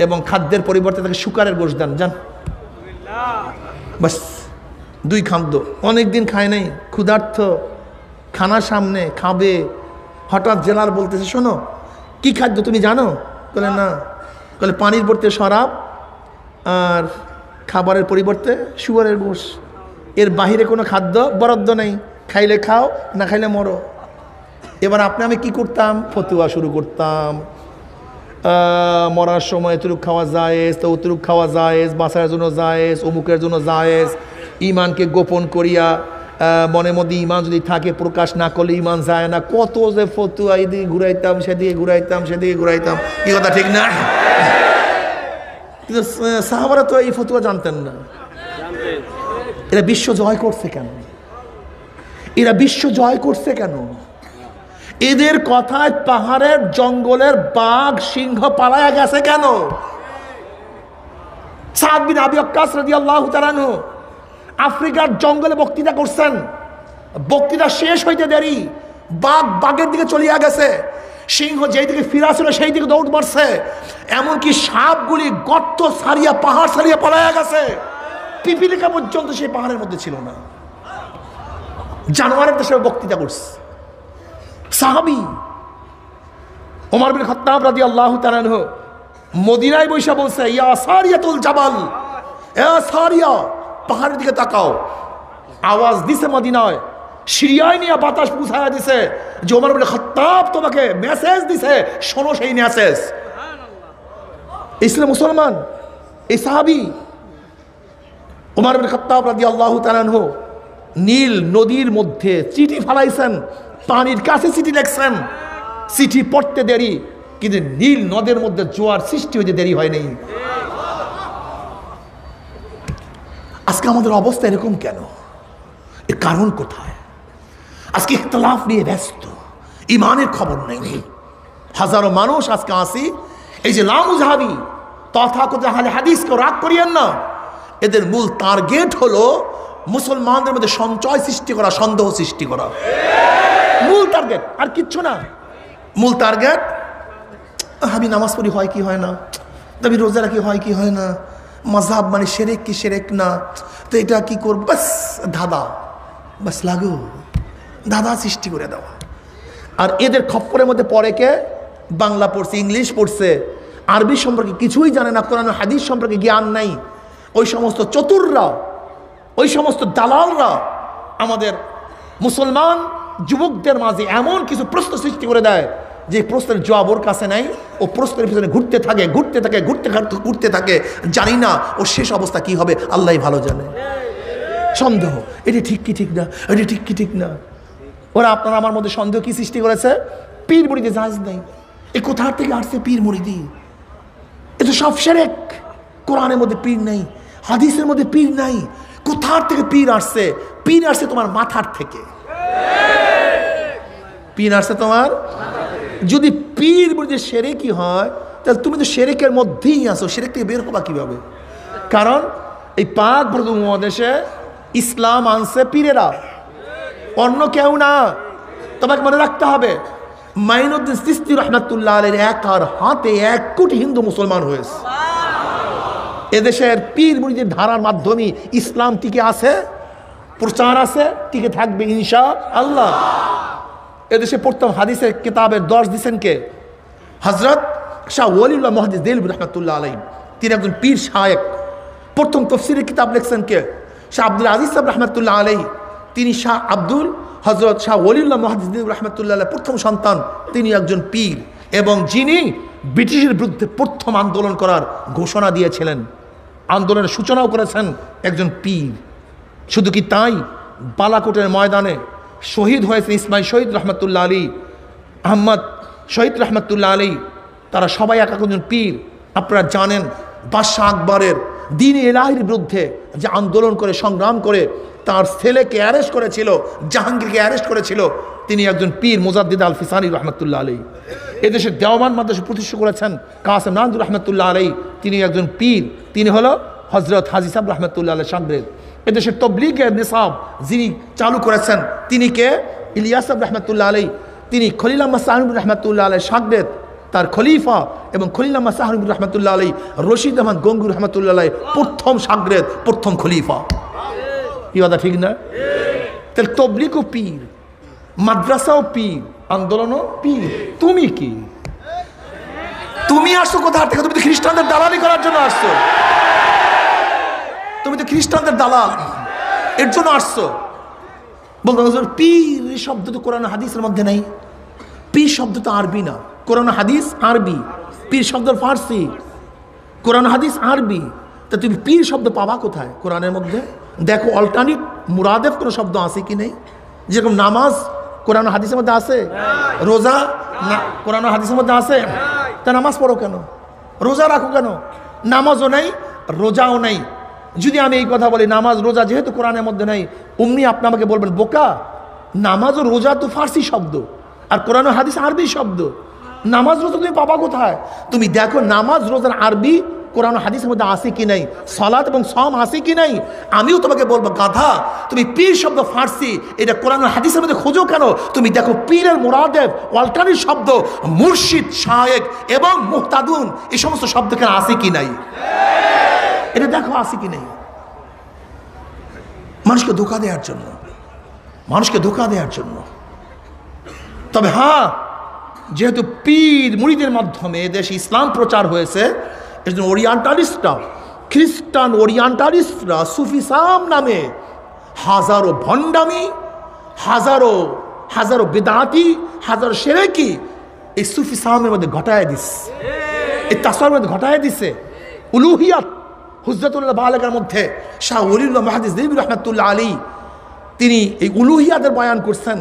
এবং খাদ্যের পরিবর্তে তাকে শুকারের গোশত দেন, যান। বাস, দুই খাদ্য, অনেক দিন খায় নাই, ক্ষুধার্থ, খানার সামনে খাবে। হঠাৎ জেলার বলতেছে, শোনো কি খাদ্য তুমি জানো? বলে না। বলে পানির পরিবর্তে শরাব আর খাবারের পরিবর্তে শুয়ারের গোশত, এর বাহিরে কোনো খাদ্য বরাদ্দ নেই, খাইলে খাও, না খাইলে মরো। এবার আমি কি করতাম, ফতুয়া শুরু করতাম, মরার সময় এতটুক খাওয়া জায়েজ, তো অতটুক খাওয়া জায়েজ, বাঁচার জন্য জায়েজ, অমুকের জন্য জায়েজ, ইমানকে গোপন করিয়া মনের মধ্যে ইমান যদি থাকে প্রকাশ না করলে ইমান যায় না। কত যে ফতুয়া, এদিকে ঘুরাইতাম, সেদিকে ঘুরাইতাম, সেদিকে ঘুরাইতাম, কি কথা ঠিক না? কিন্তু সাহাবারা তো এই ফতুয়া জানতেন না। এরা বিশ্ব জয় করছে কেন? এরা বিশ্ব জয় করছে কেন? এদের কথায় পাহাড়ের জঙ্গলের বাঘ সিংহ পালায়া গেছে কেন? সাদ বিন আবি ওয়াক্কাস রাদিয়াল্লাহু তাআলা আনহু আফ্রিকার জঙ্গলে বক্তৃতা করছেন, বক্তৃতা শেষ হইতে দেরি, বাঘ বাঘের দিকে চলিয়া গেছে, সিংহ যেই দিকে ফিরাছিল সেই দিকে দৌড় মারছে, এমনকি সাপগুলি গর্ত ছাড়িয়া পাহাড় ছাড়িয়া পালায়া গেছে, পিপিলিকা পর্যন্ত সেই পাহাড়ের মধ্যে ছিল না। জানোয়ারের দেশে বক্তৃতা করছে। সাহাবী ওমর বিন খাত্তাব রাদিয়াল্লাহু তাআলা আনহু মদিনায় বসে বলছে, ইয়া সারিয়াতুল জাবাল, এ সারিয়া, পাহাড়ের দিকে তাকাও। আওয়াজ দিছে মদিনায়, সিরিয়ায় নিয়ে বাতাস পুছায়া দিছে যে ওমর বিন খাত্তাব তোমাকে মেসেজ দিছে, শোনো সেই মেসেজ। ইসলাম মুসলমান এই সাহাবী ওমর বিন খাত্তাব রাদিয়াল্লাহু তাআলা আনহু নীল নদীর মধ্যে চিঠি ফালাইছেন, পানির কাছে চিঠি লেখছেন, চিঠি পড়তে দেরি, কিন্তু নীল নদের মধ্যে জোয়ার সৃষ্টি হইতে দেরি হয় নাই। আজকে আমাদের অবস্থা এরকম কেন? এর কারণ কোথায়? আজকে ইখতিলাফ নিয়ে ব্যস্ত, ইমানের খবর নেই। হাজারো মানুষ আজকে আসি, এই যে লামুজাহাবি তথাকথিত আহলে হাদিসকে রাগ করিয়েন না, এদের মূল টার্গেট হলো মুসলমানদের মধ্যে সঞ্চয় সৃষ্টি করা, সন্দেহ সৃষ্টি করা, মূল টার্গেট, আর কিচ্ছু না। মূল টার্গেট, আমি নামাজ পড়ি হয় কি হয় না, আমি রোজা রাখি হয় কি হয় না, মাযহাব মানে শিরক কি শিরক না, তো এটা কি করব, বাস ধাঁধা, বাস লাগো ধাঁধা সৃষ্টি করে দেওয়া। আর এদের খপ্পরের মধ্যে পড়ে কে? বাংলা পড়ছে, ইংলিশ পড়ছে, আরবি সম্পর্কে কিছুই জানে না, কোরআন হাদিস সম্পর্কে জ্ঞান নাই। ওই সমস্ত চতুররা, ওই সমস্ত দালালরা আমাদের মুসলমান যুবকদের মাঝে এমন কিছু প্রশ্ন সৃষ্টি করে দেয় যে প্রশ্নের জবাব ওর কাছে নাই, ও প্রশ্নের পিছনে ঘুরতে থাকে, ঘুরতে থাকে, ঘুরতে থাকে, জানি না ও শেষ অবস্থা কি হবে, আল্লাহই ভালো জানে। সন্দেহ, এটি ঠিক কি ঠিক না, এটি ঠিক কি ঠিক না। ওরা আপনারা আমার মধ্যে সন্দেহ কি সৃষ্টি করেছে? পীর মুরিদি জায়েজ নেই। এ কোথার থেকে আসছে পীর মুরিদি? এ তো সব শিরক। কোরআনের মধ্যে পীর নেই, হাদিসের মধ্যে পীর নাই। কোথার থেকে পীর আসছে? পীর আসছে তোমার মাথার থেকে। পীর আসছে তোমার, যদি পীর মুরিদি শিরকি হয় তাহলে তুমি তো শিরকের মধ্যেই আসো, শিরক থেকে বের হবা কিভাবে? কারণ এই পাক উপমহাদেশে ইসলাম আনছে পীরেরা, অন্য কেউ না। তোমাকে মনে রাখতে হবে, মাইনুদ্দিন চিশতি রাহমাতুল্লাহ আলাইহির একার হাতে 1 কোটি হিন্দু মুসলমান হয়েছে। এদেশের পীর মুরিদের ধারার মাধ্যমে ইসলাম টিকে আছে, প্রচার আছে, টিকে থাকবে ইনশাআল্লাহ। এদেশে প্রথম হাদিসের কিতাবের দর্শ দিচ্ছেন কে? হযরত শাহ ওয়ালিউল্লাহ মুহাদ্দিস দেলভী রাহমাতুল্লাহ আলাইহি। তিনি একজন পীর শায়েখ। প্রথম তাফসীরের কিতাব লিখছেন কে? শাহ আব্দুল আজিজ সাহেব রাহমাতুল্লাহ আলাইহি। তিনি শাহ আব্দুল হযরত শাহ ওয়ালিউল্লাহ মুহাদ্দিস দেলভী রাহমাতুল্লাহ আলাইহি প্রথম সন্তান। তিনি একজন পীর এবং যিনি ব্রিটিশের বিরুদ্ধে প্রথম আন্দোলন করার ঘোষণা দিয়েছিলেন, আন্দোলনের সূচনাও করেছেন একজন পীর। শুধু কি তাই, বালাকোটের ময়দানে শহীদ হয়েছেন ইসমাইল শহীদ রহমতুল্লাহ আলী, আহমদ শহীদ রহমতুল্লাহ আলী। তারা সবাই এক একজন পীর। আপনারা জানেন বাদশাহ আকবরের দ্বীন ইলাহির বিরুদ্ধে যে আন্দোলন করে সংগ্রাম করে তার ছেলেকে অ্যারেস্ট করেছিল, জাহাঙ্গীরকে অ্যারেস্ট করেছিল, তিনি একজন পীর মুজাদ্দিদ আল ফিসানি রহমতুল্লাহ আলী। এদেশে দেওবন্দ মাদ্রাসা প্রতিষ্ঠা করেছেন কাসেম নানদুর রহমতুল্লাহ আলী, তিনি একজন পীর। তিনি হলো হজরত হাজী সাহেব রহমতুল্লাহ আলী শাগরেদ। এদেশের তবলিগের নিসাব যিনি চালু করেছেন তিনি কে? ইলিয়াস সাহেব রহমতুল্লাহ আলী। তিনি খলিল আহমদ সাহানুর রহমতুল্লাহ আলী শাগরেদ, তার খলিফা এবং খলিল আহমদ সাহানুর রহমতুল্লাহ আলী রশিদ আহমদ গঙ্গুর রহমতুল্লাহ আলী প্রথম শাগরেদ, প্রথম খলিফা। কি কথা ঠিক না? তাহলে তবলিগও পীর, মাদ্রাসাও পীর, আন্দোলনও পীর। তুমি কি? তুমি আসছো কোথা থেকে? তুমি তো খ্রিস্টানদের দালালি করার জন্য আসছো। তুমি তো খ্রিস্টানদের দালাল, এর জন্য আসছো। বলতে পীর এই শব্দ তো কোরআন হাদিসের মধ্যে নেই। পীর শব্দ তো আরবি না, কোরআন হাদিস আরবি। পীর শব্দ ফার্সি, কোরআন হাদিস আরবি। তা তুমি পীর শব্দ পাবা কোথায় কোরআনের মধ্যে? দেখো অল্টারনেট মুরাদেফ কোনো শব্দ আছে কি নেই? যেরকম নামাজ কোরআন হাদিসের মধ্যে আছে, রোজা না কোরআন হাদিসের মধ্যে আছে। তা নামাজ পড়ো কেন? রোজা রাখো কেন? নামাজও নেই, রোজাও নেই। যদি আমি এই কথা বলি নামাজ রোজা যেহেতু কোরআনের মধ্যে নেই, অমনি আপনি আমাকে বলবেন বোকা। নামাজ ও রোজা তো ফার্সি শব্দ, আর কোরআন হাদিস আরবি শব্দ। নামাজ রোজা তুমি পাবা কোথায়? তুমি দেখো নামাজ রোজার আরবি কোরআন হাদিসের মধ্যে আছে কি নাই, সালাত এবং সম আছে কি নাই। আমিও তোমাকে বলবো গাধা, তুমি পীর শব্দ ফার্সি, এটা কোরআন হাদিসের মধ্যে খোঁজো কেন? তুমি দেখো পীরের মুরাদেব অল্টারনেট শব্দ মুর্শিদ, শায়েখ এবং মুহতাদুন এই সমস্ত শব্দ কেন আছে কি নাই, এটা দেখো আছে কি নেই। মানুষকে ধোঁকা দেওয়ার জন্য, মানুষকে ধোঁকা দেওয়ার জন্য। তবে হ্যাঁ, যেহেতু পীর মুরিদের মাধ্যমে দেশে ইসলাম প্রচার হয়েছে, এর জন্য ওরিয়েন্টালিস্টরা, খ্রিস্টান ওরিয়েন্টালিস্টরা সুফিসাম নামে হাজারো ভণ্ডামি, হাজারো হাজারো বেদাতি, হাজারো সেরেকি এই সুফিসামের মধ্যে ঘটায় দিস, এই তাসওয়ার মধ্যে ঘটায় দিছে। উলুহিয়াত হুজ্জাতুল্লাহ বালাগার মধ্যে শাহ ওয়ালিউল্লাহ মুহাদ্দিস দেলভী রাহমাতুল্লাহ আলী তিনি এই উলুহিয়াতের বয়ান করছেন।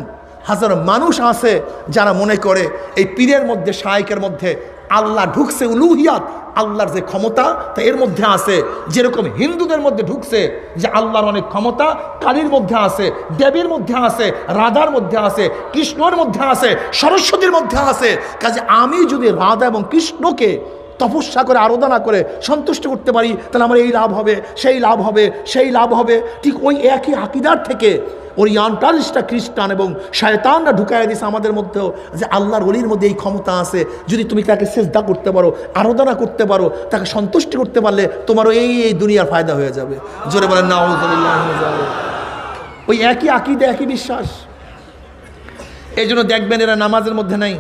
হাজারো মানুষ আছে যারা মনে করে এই পীরের মধ্যে, শায়েকের মধ্যে আল্লাহ ঢুকছে। উলুহিয়াত আল্লাহর যে ক্ষমতা তা এর মধ্যে আছে। যেরকম হিন্দুদের মধ্যে ঢুকছে যে আল্লাহর অনেক ক্ষমতা কালীর মধ্যে আছে, দেবীর মধ্যে আছে, রাধার মধ্যে আছে, কৃষ্ণর মধ্যে আছে, সরস্বতীর মধ্যে আছে। কাজে আমি যদি রাধা এবং কৃষ্ণকে তপস্যা করে আরাধনা করে সন্তুষ্ট করতে পারি, তাহলে আমার এই লাভ হবে, সেই লাভ হবে, সেই লাভ হবে। ঠিক ওই একই আকীদার থেকে ওরিয়েন্টালিস্টরা, খ্রিস্টান এবং শয়তানরা ঢুকায় দিয়েছে আমাদের মধ্যেও যে আল্লাহর ওলির মধ্যে এই ক্ষমতা আছে। যদি তুমি তাকে সেজদা করতে পারো, আরাধনা করতে পারো, তাকে সন্তুষ্টি করতে পারলে তোমারও এই এই দুনিয়ার ফায়দা হয়ে যাবে। জোরে বলেন নাউযুবিল্লাহ। ওই একই আকীদা, একই বিশ্বাস। এই জন্য দেখবেন এরা নামাজের মধ্যে নাই,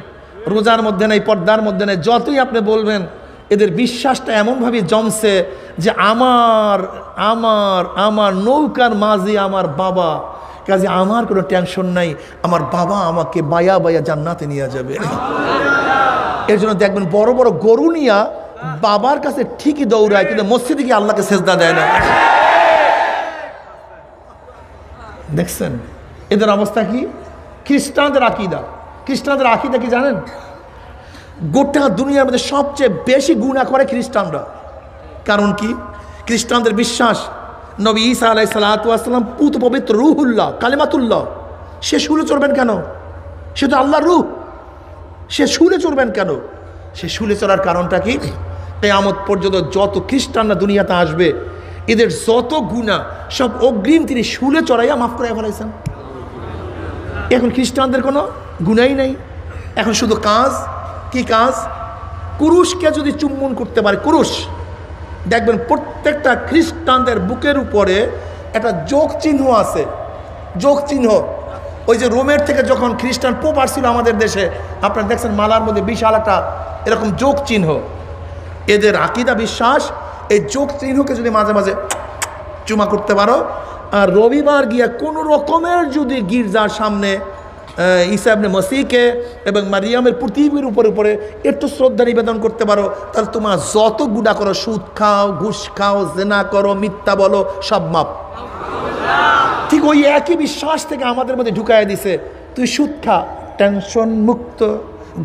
রোজার মধ্যে নাই, পর্দার মধ্যে নাই। যতই আপনি বলবেন এদের বিশ্বাসটা এমনভাবে জমছে যে আমার আমার আমার নৌকার মাঝি আমার বাবা, কাজে আমার কোনো টেনশন নাই, আমার বাবা আমাকে বায়া বায়া জান্নাতে নিয়ে যাবে। এর জন্য দেখবেন বড় বড় গরু নিয়া বাবার কাছে ঠিকই দৌড়ায়, কিন্তু মসজিদে গিয়ে আল্লাহকে সেজদা দেয় না। দেখছেন এদের অবস্থা কি? খ্রিস্টানদের আকীদা, খ্রিস্টানদের আকীদা কি জানেন? গোটা দুনিয়ার মধ্যে সবচেয়ে বেশি গুনাহ করে খ্রিস্টানরা। কারণ কি? খ্রিস্টানদের বিশ্বাস নবী ঈসা আলাইহিস সালাতু ওয়াস সালাম পুত পবিত্র রূহুল্লাহ, কালিমাতুল্লাহ। সে শুলে চড়বেন কেন? সে তো আল্লাহর রূহ, সে শুলে চড়বেন কেন? সে শুলে চড়ার কারণটা কি? কিয়ামত পর্যন্ত যত খ্রিস্টানরা দুনিয়াতে আসবে এদের যত গুনাহ সব অগ্রিম তিনি শুলে চড়াইয়া মাফ করে ফেলাইছেন। এখন খ্রিস্টানদের কোনো গুনাহই নেই। এখন শুধু কাজ, কি কাজ? কুরুশকে যদি চুম্বন করতে পারে, কুরুশ দেখবেন প্রত্যেকটা খ্রিস্টানদের বুকের উপরে একটা যোগ চিহ্ন আছে। যোগ চিহ্ন। ওই যে রোমের থেকে যখন খ্রিস্টান পোপ আসছিল আমাদের দেশে, আপনারা দেখছেন মালার মধ্যে বিশাল একটা এরকম যোগ চিহ্ন। এদের আকীদা বিশ্বাস, এই যোগ চিহ্নকে যদি মাঝে মাঝে চুমা করতে পারো, আর রবিবার গিয়া কোনো রকমের যদি গির্জার সামনে ঈসা ইবনে মসিহকে এবং মারিয়ামের প্রতিমের উপরে একটু শ্রদ্ধা নিবেদন করতে পারো, তাহলে তোমার যত গুনাহ করো, সুদ খাও, ঘুষ খাও, জেনা করো, মিথ্যা বলো, সব মাপ। ঠিক ওই একই বিশ্বাস থেকে আমাদের মধ্যে ঢুকাইয়া দিছে, তুই সুদ খা, টেনশন মুক্ত,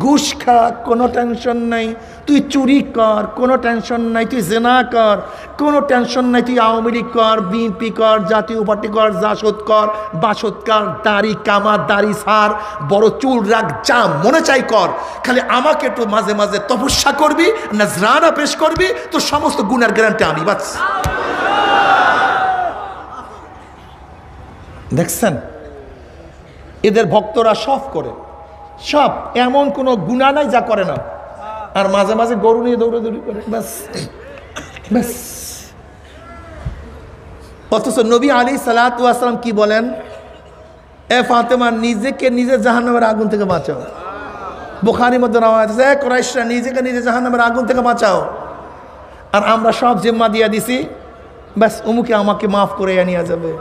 ঘুষ খা, কোনো টেনশন নাই, তুই চুরি কর, কোনো টেনশন নাই, তুই জেনা কর, কোনো টেনশন নাই, তুই আওয়ামী লীগ কর, বিএনপি কর, জাতীয় পার্টি কর, জাসদ কর, বাসদ কর, দাড়ি কামা, দাড়ি সার, বড় চুল রাখ, যা মনে চাই কর, খালি আমাকে একটু মাঝে মাঝে তপস্যা করবি, নাজরানা পেশ করবি, তো সমস্ত গুনার গ্যারান্টি আমি। বাস। দেখছেন এদের ভক্তরা সব করে, সব, এমন কোনো গুনাহ নাই যা করে না, আর মাঝে মাঝে গরু নিয়ে দৌড়াদৌড়ি করে, ব্যাস ব্যাস। অথচ নবী আলাইহিস সালাম কি বলেন? এ ফাতেমা, নিজেকে নিজে জাহান্নামের আগুন থেকে বাঁচাও। বুখারীর মধ্যে রাওয়ায়াত আছে, কুরাইশরা নিজেকে নিজে জাহান্নামের আগুন থেকে বাঁচাও। আর আমরা সব জিম্মা দিয়ে দিছি, ব্যাস অমুকে আমাকে মাফ করে নিয়ে যাবে।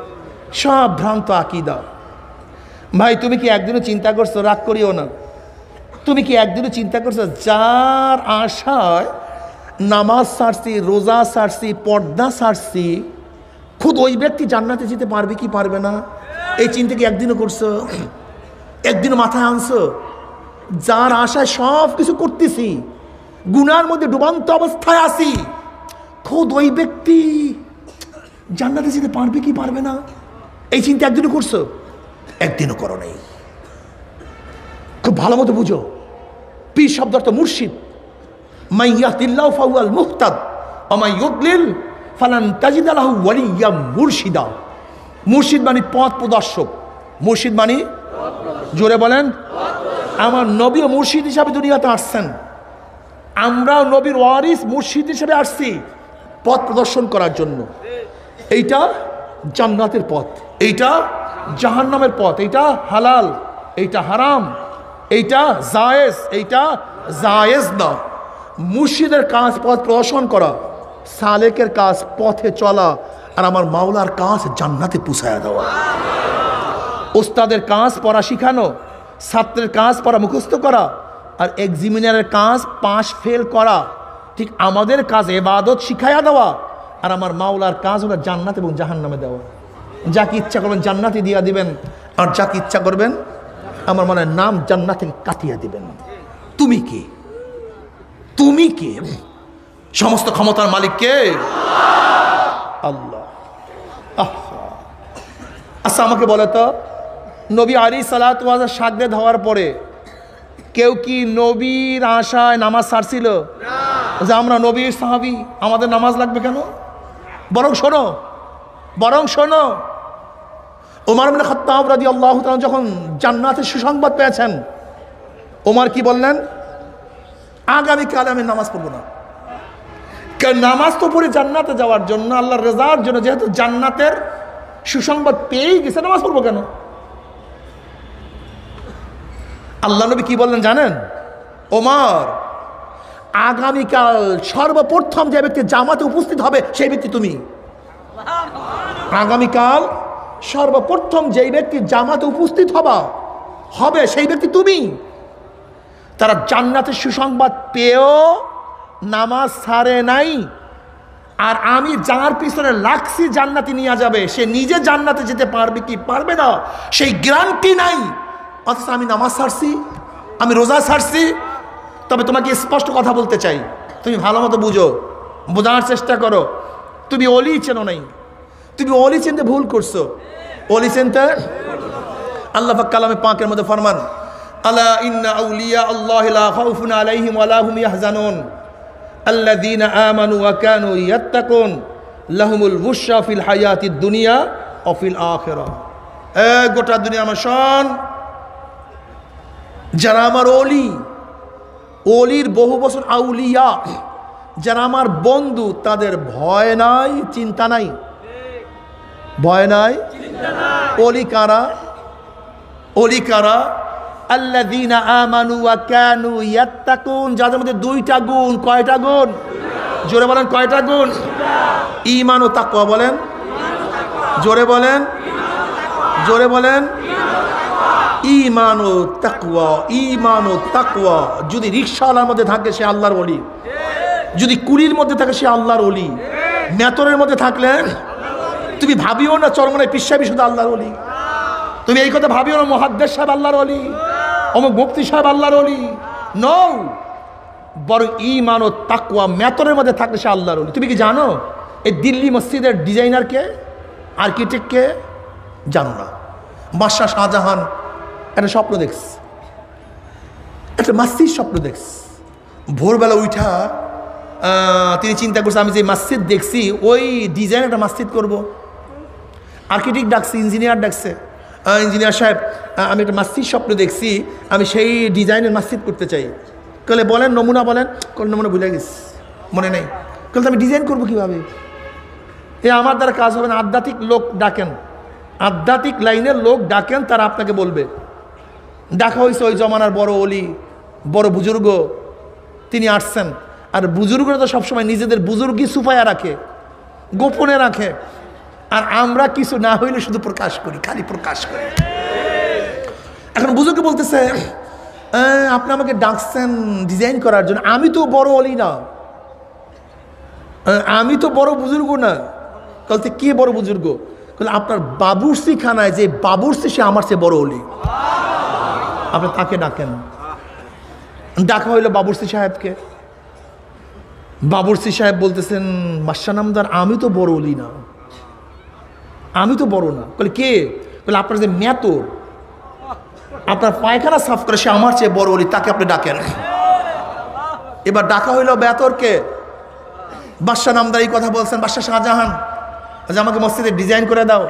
সব ভ্রান্ত আকীদা। ভাই, তুমি কি একদিনও চিন্তা করছো? রাগ করিও না। তুমি কি একদিনও চিন্তা করছো, যার আশায় নামাজ ছাড়ছি, রোজা ছাড়ছি, পর্দা ছাড়ছি, খুদ ওই ব্যক্তি জান্নাতে যেতে পারবে কি পারবে না? এই চিন্তা কি একদিনও করছো? একদিনও মাথায় আনছো? যার আশায় সব কিছু করতেছি, গুনার মধ্যে ডুবান্ত অবস্থায় আছি, খুদ ওই ব্যক্তি জান্নাতে যেতে পারবে কি পারবে না? এই চিন্তা একদিনও করছো? একদিনও করো নাই। খুব ভালো মতো বুঝো, পীর শব্দ অর্থ মুর্শিদ। মান ইয়াহদিল্লাহু ফাহুয়াল মুহতাদ ওয়া মান ইউদ্লিল ফালান তাজিদা লাহু ওয়ালিয়্যাম মুরশিদা। মুর্শিদ মানে পথ প্রদর্শক। মুর্শিদ মানে, জোরে বলেন, আমার নবী মুর্শিদ হিসাবে দুনিয়াতে আসছেন, আমরাও নবীর ওয়ারিস মুর্শিদ হিসেবে আসছি পথ প্রদর্শন করার জন্য। এইটা জান্নাতের পথ, এইটা জাহান্নামের পথ, এইটা হালাল, এইটা হারাম, এইটা জায়েজ, এইটা জায়েজ না। মুর্শিদের কাজ পথ প্রদর্শন করা, সালেকের কাজ পথে চলা, আর আমার মাওলার কাজ জান্নাতে পৌঁছায়া দেওয়া। ওস্তাদের কাজ পড়া শিখানো, ছাত্রের কাজ পড়া মুখস্থ করা, আর এক্সামিনারের কাজ পাস ফেল করা। ঠিক আমাদের কাজ ইবাদত শিখাইয়া দেওয়া, আর আমার মাওলার কাজ হলো জান্নাত এবং জাহান্নামে দেওয়া। যাকে ইচ্ছা করবেন জান্নাতে দিয়া দিবেন, আর যাকে ইচ্ছা করবেন আমার মনে হয় নাম জান্নাত থেকে কাটিয়ে দিবেন। তুমি কে? তুমি কে? সমস্ত ক্ষমতার মালিক কে? আল্লাহ। আচ্ছা, আমাকে বলো তো, নবী আলাইহিস সালাতু ওয়াস সালাম শাগরেদ হওয়ার পরে কেউ কি নবীর আশায় নামাজ ছাড়ছিল? যে আমরা নবীর সাহাবী, আমাদের নামাজ লাগবে কেন? বরং শোনো, বরং শোনো, ওমর ইবনে খাত্তাব রাদিয়াল্লাহু তাআলা যখন জান্নাতের সুসংবাদ পেয়েছেন, ওমর কি বললেন? আগামীকাল আমি নামাজ পড়বো না। কারণ নামাজ তো পড়ে জান্নাতে যাওয়ার জন্য, আল্লাহর রেজার জন্য, যেহেতু জান্নাতের সুসংবাদ পেয়েই গেছে, নামাজ পড়বো কেন? আল্লাহ নবী কি বললেন জানেন? ওমর, আগামীকাল সর্বপ্রথম যে ব্যক্তি জামাতে উপস্থিত হবে সেই ব্যক্তি তুমি। আগামীকাল সর্বপ্রথম যেই ব্যক্তি জামাতে উপস্থিত হবে সেই ব্যক্তি তুমি। তারা জান্নাতের সুসংবাদ পেয়েও নামাজ ছাড়ে নাই, আর আমি যার পিছনে লাগছি জান্নাতে নিয়ে যাবে, সে নিজে জান্নাতে যেতে পারবে কি পারবে না সেই গ্যারান্টি নাই। অথচ আমি নামাজ ছাড়ছি, আমি রোজা ছাড়ছি। তবে তোমাকে স্পষ্ট কথা বলতে চাই, তুমি ভালো মতো বুঝো, বোঝার চেষ্টা করো। তুমি অলি চেনো নাই, তুমি অলি চিনতে ভুল করছো। অলি চিনতে আল্লাহ পাক কালামে পাকের মধ্যে ফরমান, আলা ইন্না আউলিয়া আল্লাহি লা খাউফুন আলাইহিম ওয়া লা হুম ইয়াহজানুন আল্লাযীনা আমানু ওয়া কানু ইয়াত্তাকুন লাহুমুল বুশরা ফিল হায়াতিদ দুনিয়া ওয়া ফিল আখিরাহ। গোটা দুনিয়া আমার শোন, যারা আমার অলি, অলির বহু বছর আউলিয়া, যারা আমার বন্ধু, তাদের ভয় নাই, চিন্তা নাই। ভয় নাই, ওলি কারা? ওলি কারা? আল্লাযীনা আমানু ওয়া কানু ইয়াত্তাকুন, যাদের মধ্যে দুইটা গুণ। কয়টা গুণ? জোরে বলেন, কয়টা গুণ? ঈমান ও তাকওয়া। বলেন, জোরে বলেন, জোরে বলেন। ঈমান ও তাকওয়া, ঈমান ও তাকওয়া। যদি রিকশাওয়ালার মধ্যে থাকে সে আল্লাহর ওলি, যদি কুলির মধ্যে থাকে সে আল্লাহর ওলি, মেতরের মধ্যে থাকলে তুমি ভাবিও না চরমনায় পীর সাহেব শুধু আল্লাহর ওলি। তুমি এই কথা ভাবিও না মুহাদ্দিস সাহেব আল্লাহর ওলি, অমুক মুফতি সাহেব আল্লাহর ওলি। নও, বরং ঈমান ও তাকওয়া মেতরের মধ্যে থাকলে সে আল্লাহর ওলি। তুমি কি জানো এই দিল্লি মসজিদের ডিজাইনার কে, আর্কিটেক্ট কে? জানো না? বাদশাহ শাহজাহান একটা স্বপ্ন দেখছে, একটা মসজিদ স্বপ্ন দেখছে। ভোরবেলা উঠা তিনি চিন্তা করছে, আমি যে মসজিদ দেখছি ওই ডিজাইন একটা মসজিদ করব। আর্কিটেক্ট ডাকছে, ইঞ্জিনিয়ার ডাকছে, ইঞ্জিনিয়ার সাহেব আমি একটা মসজিদ স্বপ্ন দেখছি, আমি সেই ডিজাইনের মসজিদ করতে চাই। কলে বলেন নমুনা, বলেন কোন নমুনা, ভুলে গেছি, মনে নেই। কলে আমি ডিজাইন করবো কীভাবে? এ আমার দ্বারা কাজ হবে না। আধ্যাত্মিক লোক ডাকেন, আধ্যাত্মিক লাইনের লোক ডাকেন, তারা আপনাকে বলবে। দেখা হয়েছে ওই জমানার বড় অলি, বড় বুজুর্গ, তিনি আসছেন। আর বুজুর্গরা তো সবসময় নিজেদের বুজুর্গই সুফায়া রাখে, গোপনে রাখে। আর আমরা কিছু না হইলে শুধু প্রকাশ করি, খালি প্রকাশ করি। এখন বুজুর্গ বলতেছে, আপনি আমাকে ডাকছেন ডিজাইন করার জন্য, আমি তো বড় অলি না, আমি তো বড় বুজুর্গ না। বলতে কে বড় বুজুর্গ? আপনার বাবুর্চি খানায় যে বাবুর্চি সে আমার চেয়ে বড় অলি, আপনি তাকে ডাকেন। ডাকা হইল বাবুর্চি সাহেবকে। বাবুর্চি সাহেব বলতেছেন, বাদশা নামদার আমি তো বড় অলি না, আমি তো বড় না। বলে কে? বলে আপনার যে মেতর, আপনার পায়খানা সাফ করে সে আমার চেয়ে বড় অলি, তাকে আপনি ডাকেন। এবার ডাকা হইল মেতরকে। বাদশা নামদার এই কথা বলছেন, বাদশা শাহজাহান যে আমাকে মসজিদের ডিজাইন করে দাও।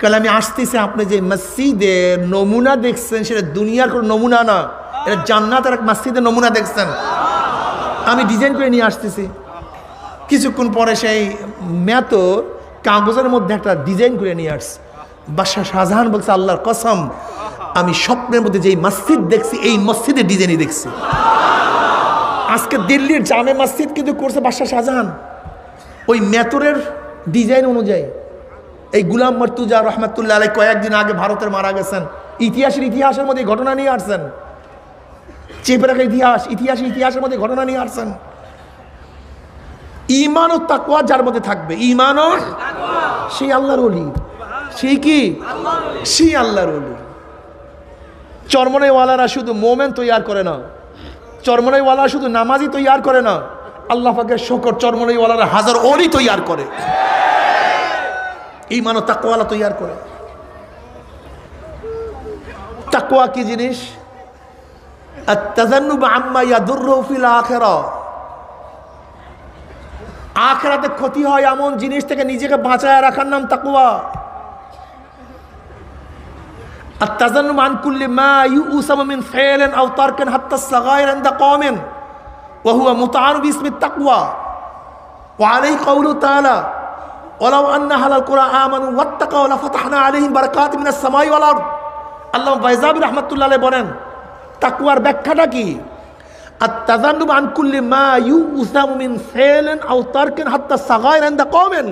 কালে আমি আসতেছি, আপনি যে মসজিদের নমুনা দেখছেন সেটা দুনিয়ার কোনো নমুনা না, এটা জান্নাতের এক মসজিদের নমুনা দেখছেন, আমি ডিজাইন করে নিয়ে আসতেছি। কিছুক্ষণ পরে সেই মেতর কাগজের মধ্যে একটা ডিজাইন করে নিয়ে আসছে। বাদশাহ শাহজাহান বলছে, আল্লাহর কসম, আমি স্বপ্নের মধ্যে যেই মসজিদ দেখছি এই মসজিদের ডিজাইনই দেখছি। আজকে দিল্লির জামে মসজিদ কিন্তু করছে বাদশাহ শাহজাহান ওই মেতরের ডিজাইন অনুযায়ী। এই গুলাম মর্তুজা রহমতুল্লাহ আলাই কয়েকদিন আগে ভারতের মারা গেছেন, ইতিহাসের মধ্যে ঘটনা নিয়ে আসছেন। চেপে রাখা ইতিহাসের মধ্যে ঘটনা নিয়ে আসছেন। ঈমান ও তাকওয়া যার মধ্যে থাকবে, ঈমান ও সেই আল্লাহর ওলি, সেই কি? সেই আল্লাহর ওলি। চরমনাইওয়ালারা শুধু মোমেন তৈয়ার করে না, চরমনাইওয়ালা শুধু নামাজি তৈয়ার করে না, আল্লাহ পাকের শকর চরমনাইওয়ালারা হাজার ওলি তৈয়ার করে, ঈমান ও তাকওয়ালা তৈয়ার করে। তাকওয়া কি জিনিস? আত-তাজান্নুব আম্মা ইয়াদুররু ফিল আখিরাহ, আখিরাতে ক্ষতি হয় এমন জিনিস থেকে নিজেকে বাঁচায় রাখার নাম তাকওয়া। আত-তাজান্নুব আন কুল্লি মা ইউসামু মিন ফাইলিন আও তারকিন হাত্তা আস-সাগাইর ইনদা কওমিন ওয়া হুয়া মুতাআন বিসমি তাকওয়া। ওয়া আলাইহি কাউলু তাআলা ওয়ালাউ আন্না আহলাল কুরআ আমানু ওয়াত্তাকাউ লাফাতাহনা আলাইহিম বারাকাতিন মিনাস সামাই ওয়াল আরদ। আল্লামা বাইজাবি রাহমাতুল্লাহ আলাইহি বলেন, তাকওয়ার ব্যাখ্যাটা কি? আত-তাজান্নুব আন কুল্লি মা ইউসামু মিন ফাইলিন আও তারকিন হাত্তা আস-সাগাইর ইনদা কওমিন।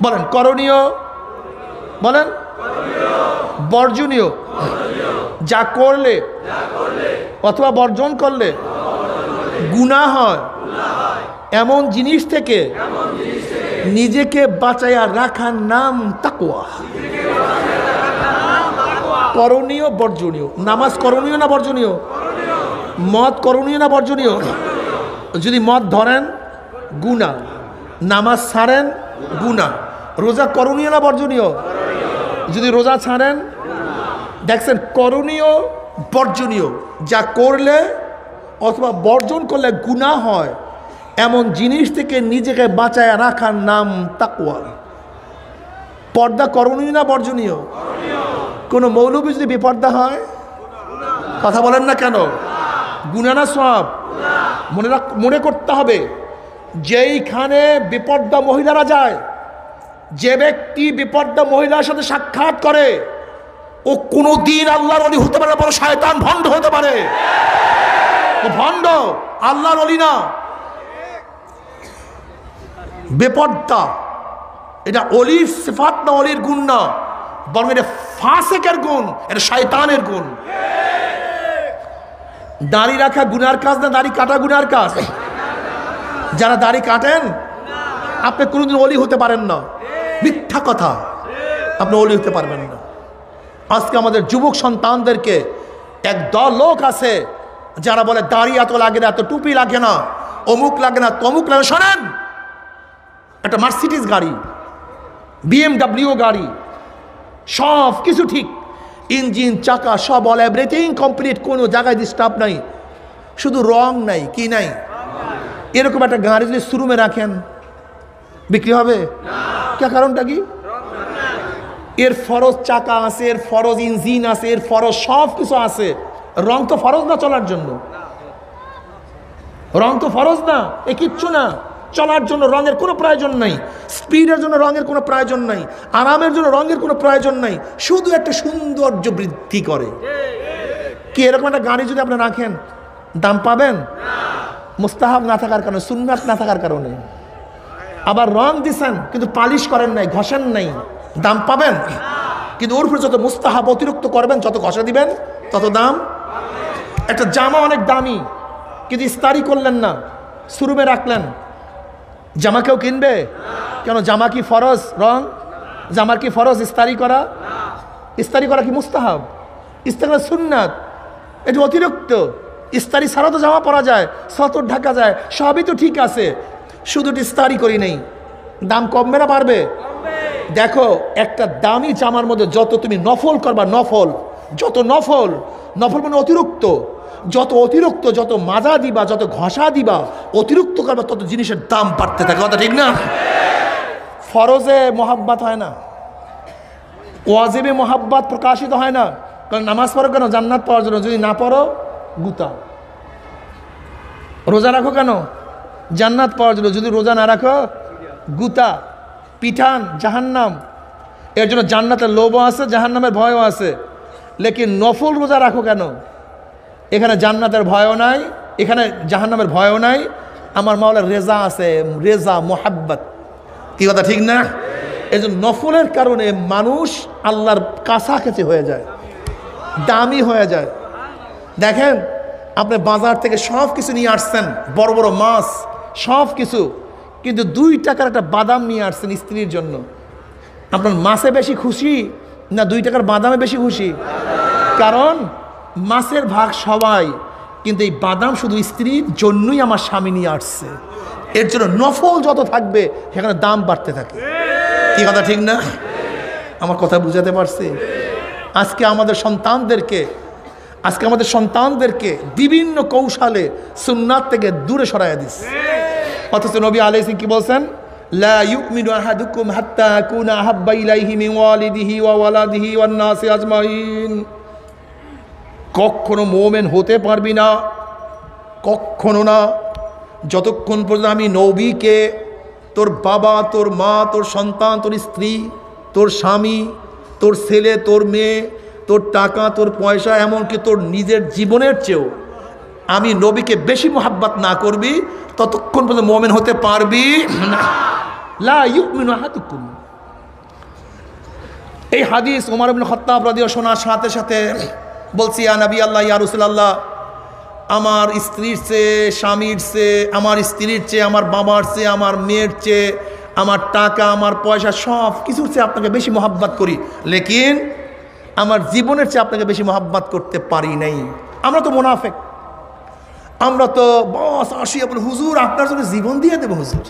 বলেন করণীয়, বলেন বর্জনীয়, যা করলে অথবা বর্জন করলে গুনাহ হয় এমন জিনিস থেকে নিজেকে বাঁচাইয়া রাখার নাম তাকওয়া। করণীয় বর্জনীয়। নামাজ করণীয় না বর্জনীয়? মদ করণীয় না বর্জনীয়? যদি মদ ধরেন গুনাহ, নামাজ ছাড়েন গুনাহ। রোজা করণীয় না বর্জনীয়? যদি রোজা ছাড়েন, দেখছেন করণীয় বর্জনীয়, যা করলে অথবা বর্জন করলে গুনাহ হয় এমন জিনিস থেকে নিজেকে বাঁচায় রাখার নাম তাকওয়া। পর্দা করণীয় না বর্জনীয়? কোনো মৌলবী যদি বেপর্দা হয়, কথা বলেন না কেন? গুনাহ না সওয়াব? মনে করতে হবে, যেইখানে বেপর্দা মহিলারা যায় যে ব্যক্তি বিপর্দা মহিলার সাথে সাক্ষাৎ করে ও কোনোদিন আল্লাহর ওলি হতে পারে না, বড় শয়তান ভণ্ড হতে পারে। ও ভণ্ড, আল্লাহর ওলি না। বেপর্দা এটা অলির সিফাত না, অলির গুণ না, বরং এটা ফাসেকের গুণ, এটা শয়তানের গুণ। দাড়ি রাখা গুনার কাজ না, দাড়ি কাটা গুনার কাজ? যারা দাড়ি কাটেন আপনি কোনোদিন অলি হতে পারেন না, মিথ্যা কথা, আপনি অলি হতে পারবেন না। আজকে আমাদের যুবক সন্তানদেরকে এক দল লোক আছে যারা বলে দাড়ি এত লাগে না, এত টুপি লাগে না, অমুক লাগে না, তমুক লাগে। শোনেন, একটা মার্সিডিজ গাড়ি, BMW গাড়ি, সব কিছু ঠিক, ইঞ্জিন চাকা সব অল এভরিথিং কমপ্লিট, কোনো জায়গায় ডিস্টার্ব নাই, শুধু রং নাই। কি নাই? এরকম একটা গাড়ি যদি শোরুমে রাখেন বিক্রি হবে? কে? কারণটা কি? এর ফরজ চাকা আছে, এর ফরজ ইঞ্জিন আছে, এর ফরজ সব কিছু আছে। রং তো ফরজ না চলার জন্য, রং তো ফরজ না, এ কিচ্ছু না। চলার জন্য রঙের কোনো প্রয়োজন নাই, স্পিডের জন্য রঙের কোনো প্রয়োজন নাই, আরামের জন্য রঙের কোনো প্রয়োজন নাই, শুধু একটা সৌন্দর্য বৃদ্ধি করে। কি এরকম একটা গাড়ি যদি আপনি রাখেন দাম পাবেন? মুস্তাহাব না থাকার কারণে, সুন্নাত না থাকার কারণে। আবার রং দিছেন কিন্তু পালিশ করেন নাই, ঘষেন নাই, দাম পাবেন? কিন্তু ওর উপরে যত মুস্তাহাব অতিরিক্ত করবেন, যত ঘষা দিবেন তত দাম। একটা জামা অনেক দামি কিন্তু ইস্তারি করলেন না, শোরুমে রাখলেন, জামা কেউ কিনবে কেন? জামা কি ফরজ রং? জামার কি ফরজ ইস্তারি করা? ইস্তারি করা কি মুস্তাহাব? ইস্তারি করা সুন্নাত, এটা অতিরিক্ত। ইস্তারি ছাড়া তো জামা পরা যায়, সতর ঢাকা যায়, সবই তো ঠিক আছে, শুধু ইস্তারি করি নেই, দাম কমবে না বাড়বে? দেখো, একটা দামি জামার মধ্যে যত তুমি নফল করবা, নফল যত নফল, নফল মানে অতিরিক্ত, যত অতিরিক্ত, যত মাজা দিবা, যত ঘষা দিবা, অতিরিক্ত করবা, তত জিনিসের দাম বাড়তে থাকে। কথা ঠিক না? ফরজে মোহাব্বত হয় না, ওয়াজিবে মোহাব্বত প্রকাশিত হয় না। কারণ নামাজ পড়ো কেন? জান্নাত পাওয়ার জন্য। যদি না পড়ো গুতা। রোজা রাখো কেন? জান্নাত পাওয়ার জন্য। যদি রোজা না রাখো গুতা, পিঠান, জাহান্নাম। এর জন্য জান্নাতের লোভও আছে, জাহান্নামের ভয়ও আছে। লেকিন নফল রোজা রাখো কেন? এখানে জান্নাতের ভয়ও নাই, এখানে জাহান্নামের ভয়ও নাই, আমার মাওলার রেজা আছে, রেজা মোহাব্বত। কি কথা ঠিক না? এই জন্য নফলের কারণে মানুষ আল্লাহর কাছাকাছি হয়ে যায়, দামি হয়ে যায়। দেখেন, আপনি বাজার থেকে সব কিছু নিয়ে আসছেন, বড় বড় মাছ সব কিছু, কিন্তু 2 টাকার একটা বাদাম নিয়ে আসছেন স্ত্রীর জন্য। আপনার মাছে বেশি খুশি না 2 টাকার বাদামে বেশি খুশি? কারণ মাছের ভাগ সবাই, কিন্তু এই বাদাম শুধু স্ত্রীর জন্যই আমার স্বামী নিয়ে আসছে। এর জন্য নফল যত থাকবে সেখানে দাম বাড়তে থাকে। কি কথা ঠিক না? আমার কথা বুঝাতে পারছি? আজকে আমাদের সন্তানদেরকে বিভিন্ন কৌশলে সুন্নাত থেকে দূরে সরাইয়া দিচ্ছে। অথচ নবী আলাইহিস সালাম কি বলছেন? লা ইউমিনু আহাদুকুম হাত্তা আকুনা আহাব্বা ইলাইহি মিন ওয়ালিদিহি ওয়া ওয়ালাদিহি ওয়ান নাসি আজমাইন। কখনো মুমিন হতে পারবি না, কখনো না, যতক্ষণ পর্যন্ত আমি নবীকে, তোর বাবা, তোর মা, তোর সন্তান, তোর স্ত্রী, তোর স্বামী, তোর ছেলে, তোর মেয়ে, তোর টাকা, তোর পয়সা, এমনকি তোর নিজের জীবনের চেয়েও আমি নবীকে বেশি মোহাব্বত না করবি, ততক্ষণ পর্যন্ত মুমিন হতে পারবি না। লা ইউমিনু আহাদুকুম। এই হাদিস ওমর ইবনে খাত্তাব রাদিয়াল্লাহু শোনার সাথে সাথে বলছি, ইয়া নবী আল্লাহ, ইয়া রাসূলুল্লাহ, আমার স্ত্রীর চেয়ে, স্বামীর চেয়ে, আমার স্ত্রীর চেয়ে, আমার বাবার চেয়ে, আমার মেয়ের চেয়ে, আমার টাকা, আমার পয়সা, সব কিছুর চেয়ে আপনাকে বেশি মোহাব্বত করি, লেকিন আমার জীবনের চেয়ে আপনাকে বেশি মোহাব্বত করতে পারি নাই। আমরা তো মুনাফিক, আমরা তো বস আসি আপনার হুজুর আপনার জন্য জীবন দিয়ে দেবো হুজুর,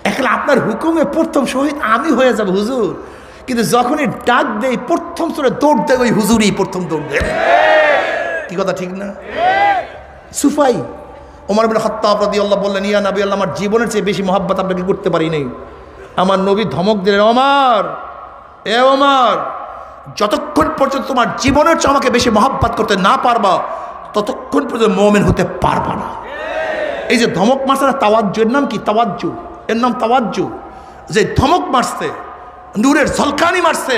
একলা আপনার হুকুমে প্রথম শহীদ আমি হয়ে যাব হুজুর। কিন্তু যখনই ডাক দেয় প্রথম সরে দৌড় দেয় ওই হুজুরই প্রথম দৌড় দেয়। কি কথা ঠিক না? সুফাই ওমর ইবনে খাত্তাব রাদিয়াল্লাহু বললেন, ইয়া নবী আল্লাহ, আমার জীবনের চেয়ে বেশি মোহাব্বত আপনাকে করতে পারি নাই। আমার নবী ধমক দিলেন, ওমর, এ ওমর, যতক্ষণ পর্যন্ত তোমার জীবনের চেয়ে আমাকে বেশি মোহাব্বত করতে না পারবা, ততক্ষণ পর্যন্ত মুমিন হতে পারবা না। এই যে ধমক মারছে না, তাওয়াজ্জু, এর নাম কি? তাওয়াজ্জু, এর নাম তাওয়াজ্জু। যে ধমক মারছে নূরের ঝলকানি মারছে।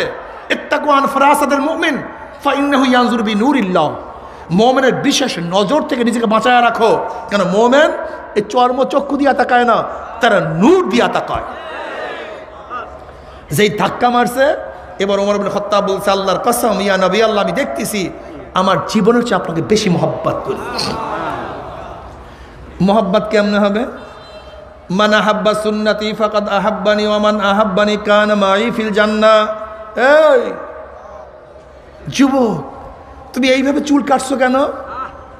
ইত্তাকু আন ফারাসাতিল মুমিন ফাইন্নাহু ইয়ানজুরু বিনূরিল্লাহ। মুমিনের বিশেষ নজর থেকে নিজেকে বাঁচায় রাখো, কেন মুমিন এই চর্মচক্ষু দিয়া তাকায় না, তারা নূর দিয়া তাকায়। যেই ধাক্কা মারছে, এবার ওমর ইবনে খাত্তাব বলছে, আল্লাহর কসম ইয়া নবী আল্লাহ, আমি দেখতেছি আমার জীবনের চেয়ে আপনাকে বেশি মহব্বত করি। মহব্বত কেমনে হবে? মান আহাব্বা সুন্নতি ফাকাদ আহাব্বানি ওয়া মান আহাব্বানি কানা মাই ফিল জান্নাহ। এই যুবক, তুমি এইভাবে চুল কাটছো কেন?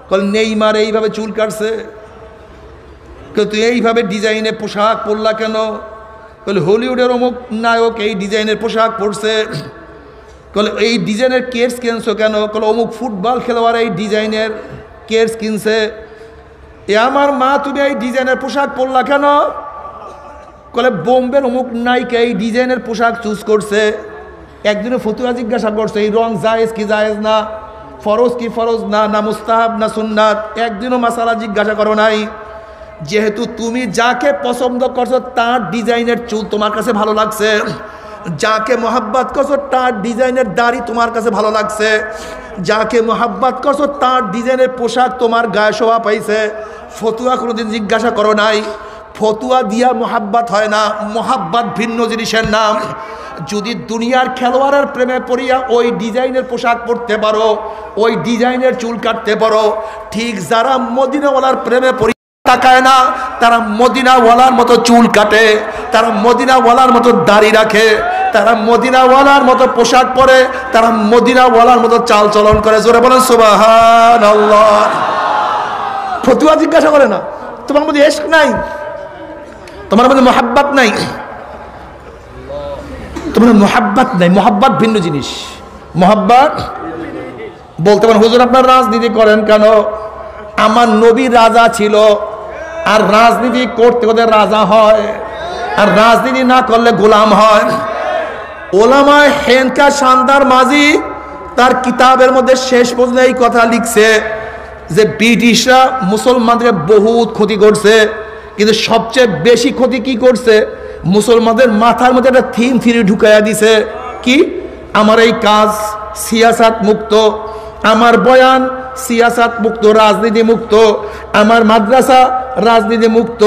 কল নেইমার এইভাবে চুল কাটছে। তুই এইভাবে ডিজাইনে পোশাক পরলা কেন? বলে হলিউডের অমুক নায়ক এই ডিজাইনের পোশাক পরছে। বলে এই ডিজাইনের কেয়ার্স কিনছো কেন? বলে অমুক ফুটবল খেলোয়াড় এই ডিজাইনের কেয়ার্স কিনছে। এ আমার মা, তুমি এই ডিজাইনের পোশাক পরলা কেন? বলে বোম্বের অমুক নায়িকা এই ডিজাইনের পোশাক চুজ করছে। একদিনে ফতুয়া জিজ্ঞাসা করছে এই রং জায়েজ কি জায়েজ না, ফরজ কি ফরজ না, না মুস্তাহাব না সুন্নাত। একদিনও মাসালা জিজ্ঞাসা করো নাই। যেহেতু তুমি যাকে পছন্দ করছো তার ডিজাইনের চুল তোমার কাছে ভালো লাগছে, যাকে মোহাব্বত করছো তার ডিজাইনের দাড়ি তোমার কাছে ভালো লাগছে, যাকে মোহাব্বত করছো তার ডিজাইনের পোশাক তোমার গায়ে শোভা পাইছে। ফতুয়া কোনোদিন জিজ্ঞাসা করো নাই। ফতুয়া দিয়া মোহাব্বত হয় না, মোহাব্বত ভিন্ন জিনিসের নাম। যদি দুনিয়ার খেলোয়াড়ের প্রেমে পড়িয়া ওই ডিজাইনের পোশাক পরতে পারো, ওই ডিজাইনের চুল কাটতে পারো, ঠিক যারা মদিনাওয়ালার প্রেমে পড়িয়া তাকায় না, তারা মদিনাওয়ালার মতো চুল কাটে, তারা মদিনাওয়ালার মতো দাড়ি রাখে, তারা মদিনাওয়ালার মতো পোশাক পরে, তারা মদিনাওয়ালার মতো চাল চলন করে। জোরে বলেন সুবহানাল্লাহ। ফতুয়া জিজ্ঞাসা করে না। তোমার মধ্যে ইশক নাই, তোমার মধ্যে মোহাব্বত নাই, তোমার মোহাব্বত নাই। মোহাব্বত ভিন্ন জিনিস। মোহাব্বত বলতে পারেন হুজুর আপনার রাজনীতি করেন কেন? আমার নবী রাজা ছিল, আর রাজনীতি করতে করতে রাজা হয়, আর রাজনীতি না করলে গোলাম হয়। ওলামায়ে হেনকা শানদার মাঝি তার কিতাবের মধ্যে শেষ পর্যন্ত এই কথা লিখছে যে ব্রিটিশরা মুসলমানদের বহুত ক্ষতি করছে, কিন্তু সবচেয়ে বেশি ক্ষতি কি করছে? মুসলমানদের মাথার মধ্যে একটা থিম থিরি ঢুকাইয়া দিছে। কি? আমার এই কাজ সিয়াসাত মুক্ত, আমার বয়ান সিয়াসাত মুক্ত, রাজনীতি মুক্ত, আমার মাদ্রাসা রাজনীতি মুক্ত,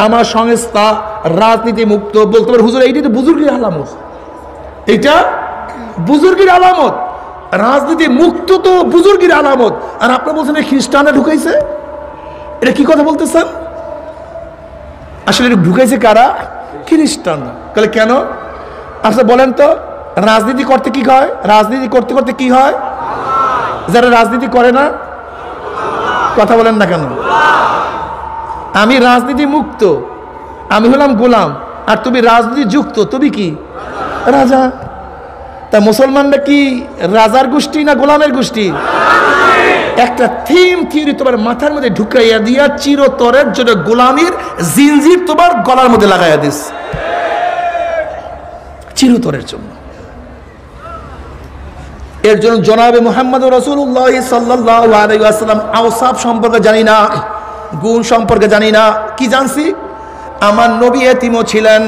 আমার সংস্থা রাজনীতি মুক্ত। বলতে পারে হুজুর এইটা তো বুজুর্গের আলামত, এইটা বুজুর্গের আলামত। রাজনীতি মুক্ত তো বুজুর্গের আলামত, আর আপনি বলছেন খ্রিস্টানরা ঢুকাইছে। এটা কি কথা বলতেছেন? আসলে ঢুকাইছে কারা? খ্রিস্টানরা। তাহলে কেন? আচ্ছা বলেন তো, রাজনীতি করতে কি হয়? রাজনীতি করতে করতে কি হয়? যারা রাজনীতি করে না, কথা বলেন না কেন? আমি রাজনীতি মুক্ত, আমি হলাম গোলাম, আর তুমি রাজনীতি যুক্ত, তুমি কি? রাজা। তা মুসলমানরা কি রাজার গোষ্ঠী না গোলামের গোষ্ঠী? একটা থিম থিওরি তোমার মাথার মধ্যে ঢুকাইয়া দিয়া চিরতরের জন্য গোলামীর জিনজির তোমার গলার মধ্যে লাগাইয়া দিস, চিরতরের জন্য। এর জন্য জনাবে মুহাম্মদ রাসূলুল্লাহ সাল্লাল্লাহু আলাইহি ওয়াসাল্লাম আওসাফ সম্পর্কে জানি না, গুণ সম্পর্কে জানি না। কি জানছি? আমার নবী এতিমও ছিলেন,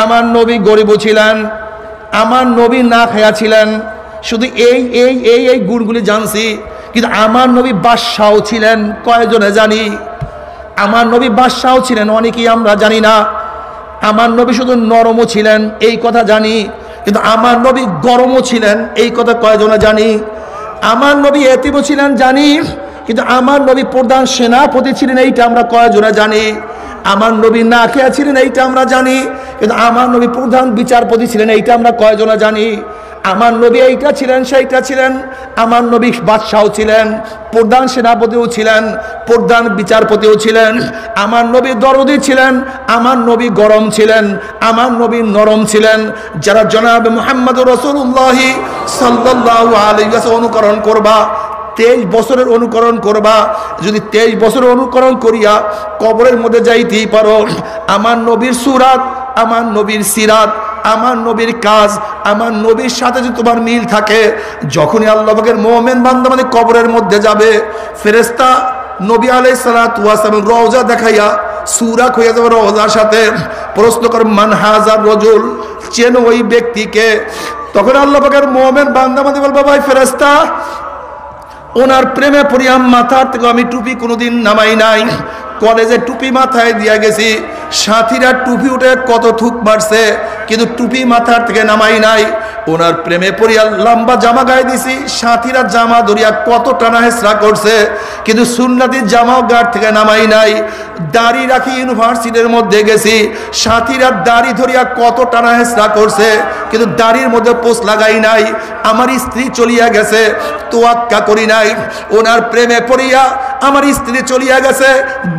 আমার নবী গরিবও ছিলেন, আমার নবী না খায়া ছিলেন। শুধু এই এই এই এই গুণগুলি জানছি। কিন্তু আমার নবী বাদশাও ছিলেন, কয়জনে জানি? আমার নবী বাদশাও ছিলেন, অনেকেই আমরা জানি না। আমার নবী শুধু নরমও ছিলেন, এই কথা জানি। কিন্তু আমার নবী গরমও ছিলেন, এই কথা কয়জনে জানি? আমার নবী এতিমও ছিলেন জানি, কিন্তু আমার নবী প্রধান সেনাপতি ছিলেন, এইটা আমরা কয়জনে জানি? আমার নবী না খেয়া ছিলেন, এইটা আমরা জানি। কিন্তু আমার নবী প্রধান বিচারপতি ছিলেন, এইটা আমরা কয়জনে জানি? আমার নবী এইটা ছিলেন, সেইটা ছিলেন। আমার নবী বাদশাও ছিলেন, প্রধান সেনাপতিও ছিলেন, প্রধান বিচারপতিও ছিলেন। আমার নবী দরদি ছিলেন, আমার নবী গরম ছিলেন, আমার নবী নরম ছিলেন। যারা জনাবে মুহাম্মদ রাসূলুল্লাহ সাল্লাল্লাহু আলাইহি ওয়াসাল্লাম অনুকরণ করবা, 23 বছরের অনুকরণ করবা, যদি 23 বছরের অনুকরণ করিয়া কবরের মধ্যে যাইতেই পারো, আমার নবীর সুরাত, আমার নবীর সিরাত, আমার নবীর কাজ, আমার নবীর সাথে যদি তোমার মিল থাকে, যখনই আল্লাহ পাকের মুমিন বান্দা মানে কবরের মধ্যে যাবে, ফেরেশতা নবী আলাইহিস সালাতু ওয়াস সালাম রওজা দেখাইয়া সুরাক হয়ে যাবে রওজার সাথে। প্রশ্ন করে মান হাজার রজুল, চেন ওই ব্যক্তিকে। তখন আল্লাহ পাকের মুমিন বান্দা বান্দী বলবে ভাই ফেরেশতা, ওনার প্রেমে পড়িয়া মাথার থেকে আমি টুপি কোনোদিন নামাই নাই। কলেজে টুপি মাথায় দিয়া গেছি, সাথীরা টুপি উঠে কত থুক মারছে, কিন্তু টুপি মাথার থেকে নামাই নাই। ওনার প্রেমে পড়িয়া লম্বা জামা গায়ে দিছি, সাথীরা জামা ধরিয়া কত টানা হেসরা করছে, কিন্তু সুন্নাতি জামাও গাড় থেকে নামাই নাই। দাড়ি রাখি ইউনিভার্সিটির মধ্যে গেছি, সাথীরা দাড়ি ধরিয়া কত টানা হেসরা করছে, কিন্তু দাড়ির মধ্যে পোষ লাগাই নাই। আমার স্ত্রী চলিয়া গেছে, তোয়াক্কা করি নাই। ওনার প্রেমে পড়িয়া আমার স্ত্রী চলিয়া গেছে,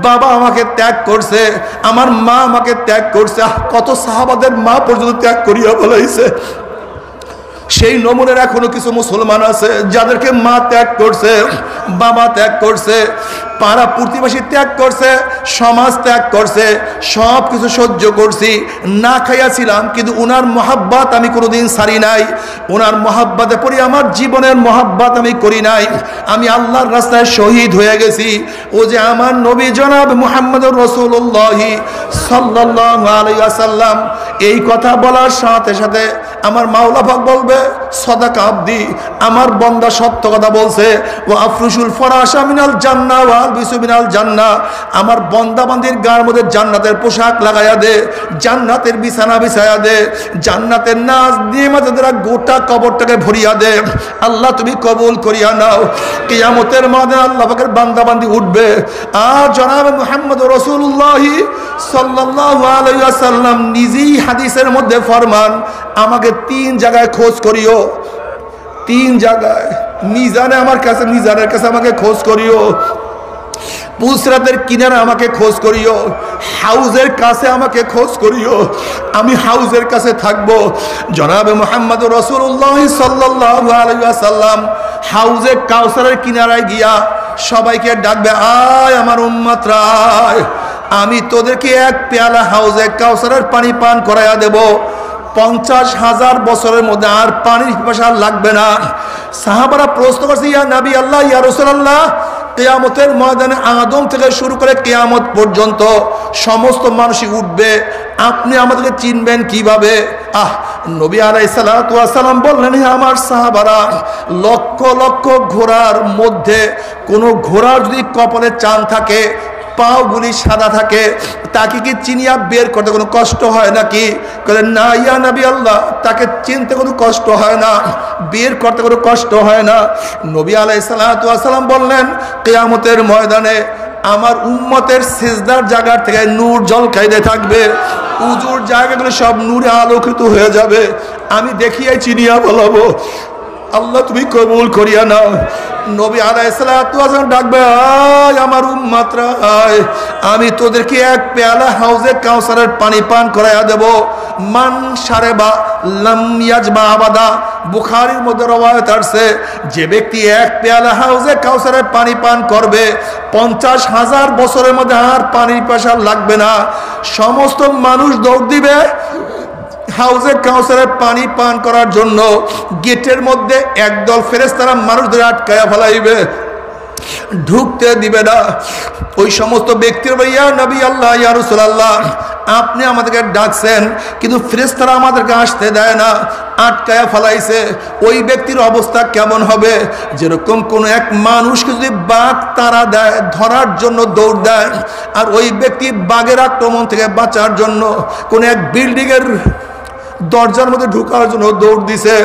বাবা আমাকে ত্যাগ করছে, আমার মা আমাকে ত্যাগ করছে। কত সাহাবাদের মা পর্যন্ত ত্যাগ করিয়া বলাইছে। সেই নমুনের এখনো কিছু মুসলমান আছে যাদেরকে মা ত্যাগ করছে, বাবা ত্যাগ করছে, পাড়া প্রতিবেশী ত্যাগ করছে, সমাজ ত্যাগ করছে, সব কিছু সহ্য করছি, না খাইয়াছিলাম, কিন্তু উনার মহাব্বত আমি কোনোদিন ছাড়ি নাই। উনার মহাব্বতে পড়ি আমার জীবনের মহাব্বত আমি করি নাই। আমি আল্লাহর রাস্তায় শহীদ হয়ে গেছি। ও যে আমার নবী জনাব মুহাম্মদুর রাসূলুল্লাহ সাল্লাল্লাহু আলাইহি ওয়াসাল্লাম, এই কথা বলার সাথে সাথে আমার মাওলা পাক বলবে সাদাকা আব্দি, আমার বান্দা সত্য কথা বলছে। ও আফরুশুল ফরাশা মিনাল জান্নাহ ওয়া আলবিসু মিনাল জান্নাহ, আমার বান্দা বান্দির গায়ের মধ্যে জান্নাতের পোশাক লাগায়া দে, জান্নাতের বিছানা বিছায়া দে, জান্নাতের নাজ নিয়ামতের দ্বারা গোটা কবরটাকে ভরিয়া দে। আল্লাহ তুমি কবুল করিয়া নাও। কিয়ামতের ময়দানে আল্লাহ পাকের বান্দা বান্দি উঠবে, আর জনাব মুহাম্মদুর রাসূলুল্লাহ সাল্লাল্লাহু আলাইহি ওয়াসাল্লাম নিজেই হাদিসের মধ্যে ফরমান, আমাকে 3 জায়গায় খোঁজ করিও, 3 জায়গায়। মিজানে আমার কাছে, মিজানের কাছে আমাকে খোঁজ করিও, পুসরাতের কিনারে আমাকে খোঁজ করিও, হাউজের কাছে আমাকে খোঁজ করিও, আমি হাউজের কাছে থাকবো। জনাবে মুহাম্মদুর রাসূলুল্লাহ সাল্লাল্লাহু আলাইহি ওয়াসাল্লাম হাউজে কাউসারের কিনারায় গিয়া সবাইকে ডাকবে, আয় আমার উম্মতরা আয়, আমি তোদেরকে এক পেয়ালা হাউজে কাউসারের পানি পান করাইয়া দেব। 50,000 বছরের মধ্যে আর পানির পিপাসা লাগবে না। সাহাবারা প্রশ্ন করছে, ইয়া নবী আল্লাহ, ইয়া রাসূলুল্লাহ, কিয়ামতের ময়দানে আদম থেকে শুরু করে কিয়ামত পর্যন্ত সমস্ত মানুষই উঠবে, আপনি আমাদেরকে চিনবেন কিভাবে? নবী আলাইহিস সালাতু ওয়াস সালাম বললেন, হে আমার সাহাবারা, লক্ষ লক্ষ ঘোড়ার মধ্যে কোন ঘোড়ার যদি কপালে চাঁদ থাকে, পাগুলি সাদা থাকে, তাকে কি চিনিয়া বের করতে কোনো কষ্ট হয় নাকি? না ইয়া নবী আল্লাহ, তাকে চিনতে কোনো কষ্ট হয় না, বের করতে কোনো কষ্ট হয় না। নবী আলাইহিস সালাতু ওয়াস সালাম বললেন, কিয়ামতের ময়দানে আমার উম্মতের সিজদার জায়গা থেকে নূর ঝলকাইতে থাকবে, উজুর জায়গাগুলো সব নূরে আলোকিত হয়ে যাবে, আমি দেখিয়াই চিনিয়া বলবো। আল্লাহ তুমি কবুল করিয়া নাও। নবী আলাইহিস সালাতু ওয়াস সালাম ডাকবে, আয় আমার উম্মতরা আয়, আমি তোদেরকে এক পেয়ালা হাউজে কাউসারের পানি পান করাইয়া দেব। মান শারেবা লাম ইয়াজমা আবাদা, বুখারীর মধ্যে রওয়ায়াত আছে, যে ব্যক্তি এক পেয়ালা হাউজে কাউসারের পানি পান করবে 50,000 বছরের মধ্যে আর পানির পিপাসা লাগবে না। সমস্ত মানুষ দৌড় দিবে হাউজে কাউসারের পানি পান করার জন্য। গেটের মধ্যে একদল ফেরেশতারা মানুষদের আটকায়া ফেলাইবে, ঢুকতে দিবে না। ওই সমস্ত ব্যক্তির ইয়া নবী আল্লাহ, ইয়া রাসূলুল্লাহ, আপনি আমাদেরকে ডাকছেন, কিন্তু ফেরেশতারা আমাদেরকে আসতে দেয় না, আটকায়া ফেলাইছে। ওই ব্যক্তির অবস্থা কেমন হবে? যেরকম কোন এক মানুষকে যদি বাঘ তাড়া দেয়, ধরার জন্য দৌড় দেয়, আর ওই ব্যক্তি বাঘের আক্রমণ থেকে বাঁচার জন্য কোন এক বিল্ডিংয়ের দরজার মধ্যে ঢোকার জন্য দৌড় দিছে,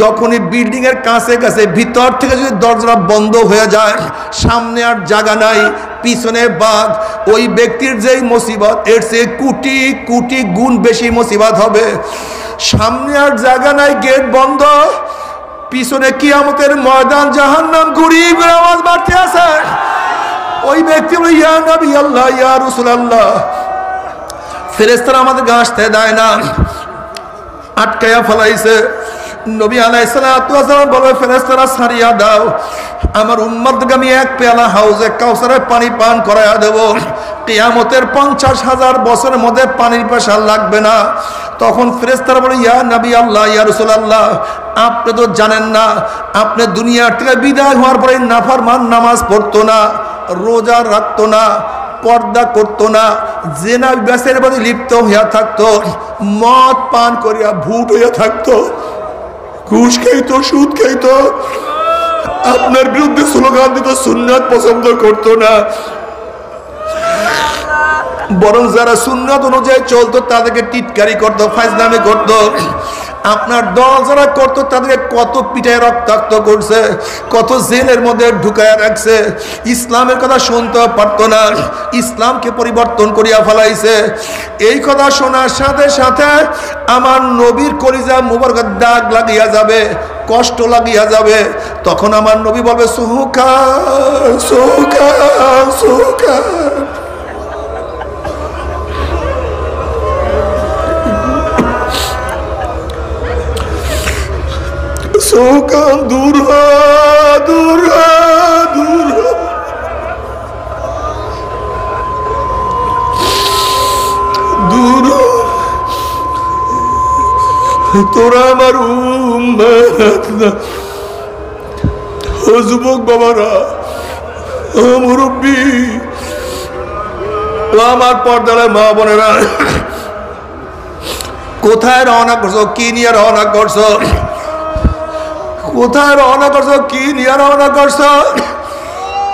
যখনই বিল্ডিং এর কাছে কাছে ভিতর থেকে যদি দরজা বন্ধ হয়ে যায়, সামনে আর জায়গা নাই, পিছনে বাঘ, ওই ব্যক্তির যেই মুসিবত এর চেয়ে কোটি কোটি গুণ বেশি মুসিবত হবে। সামনে আর জায়গা নাই, গেট বন্ধ, পিছনে কিয়ামতের ময়দান, জাহান্নাম ঘুরিয়ে ঘুরে আওয়াজ বাড়তে আছে। ওই ব্যক্তি বলে, ইয়া নবী আল্লাহ, ইয়া রাসূলুল্লাহ, ফেরেশতারা আমাদেরকে আসতে দেয় না, আটকায়া ফেলাইছে। নবী আলাইহিস সালাতু ওয়াস সালাম বলে, ফেরেশতারা ছাড়িয়া দাও, আমার উম্মতকে আমি এক পেয়ালা হাউজে কাউসারের পানি পান করাইয়া দেব। কিয়ামতের 50,000 বছরের মধ্যে পানির পিপাসা লাগবে না। তখন ফেরেশতারা বলে, ইয়া নবী আল্লাহ, ইয়া রাসূলুল্লাহ, আপনি তো জানেন না, আপনি দুনিয়া থেকে বিদায় হওয়ার পরে নাফরমান নামাজ পড়তো না, রোজা রাখতো না, পর্দা করতো না, জেনা ব্যসের মধ্যে লিপ্ত হইয়া থাকতো, মদ পান করিয়া ভূত হইয়া থাকতো, ঘুষ খাইতো, সুদ খাইতো, আপনার বিরুদ্ধে স্লোগান দিত, সুন্নাত পছন্দ করতো না। বরং যারা সুন্নাত অনুযায়ী চলতো তাদেরকে টিটকারি করতো, ফাজলামি করতো। আপনার দল যারা করতো তাদেরকে কত পিটায় রক্তাক্ত করছে, কত জেলের মধ্যে ঢুকায় রাখছে। ইসলামের কথা শুনতেও পারতো না, ইসলামকে পরিবর্তন করিয়া ফেলাইছে। এই কথা শোনার সাথে সাথে আমার নবীর কলিজা মুবারকের দাগ লাগিয়া যাবে, কষ্ট লাগিয়া যাবে। তখন আমার নবী বলবে, সুহকা সুহকা সুহকা। সোকান দূর দূর দূর, দূর, তোরা আমার উম্মত না। ও যুবক বাবারা, ও মুরব্বী, ও আমার পর্দার মা বোনেরা, কোথায় রওনা করছো? কি নিয়ে রওনা করছো? কোথায় রওনা করছো? কি নিয়ে রওনা করছো?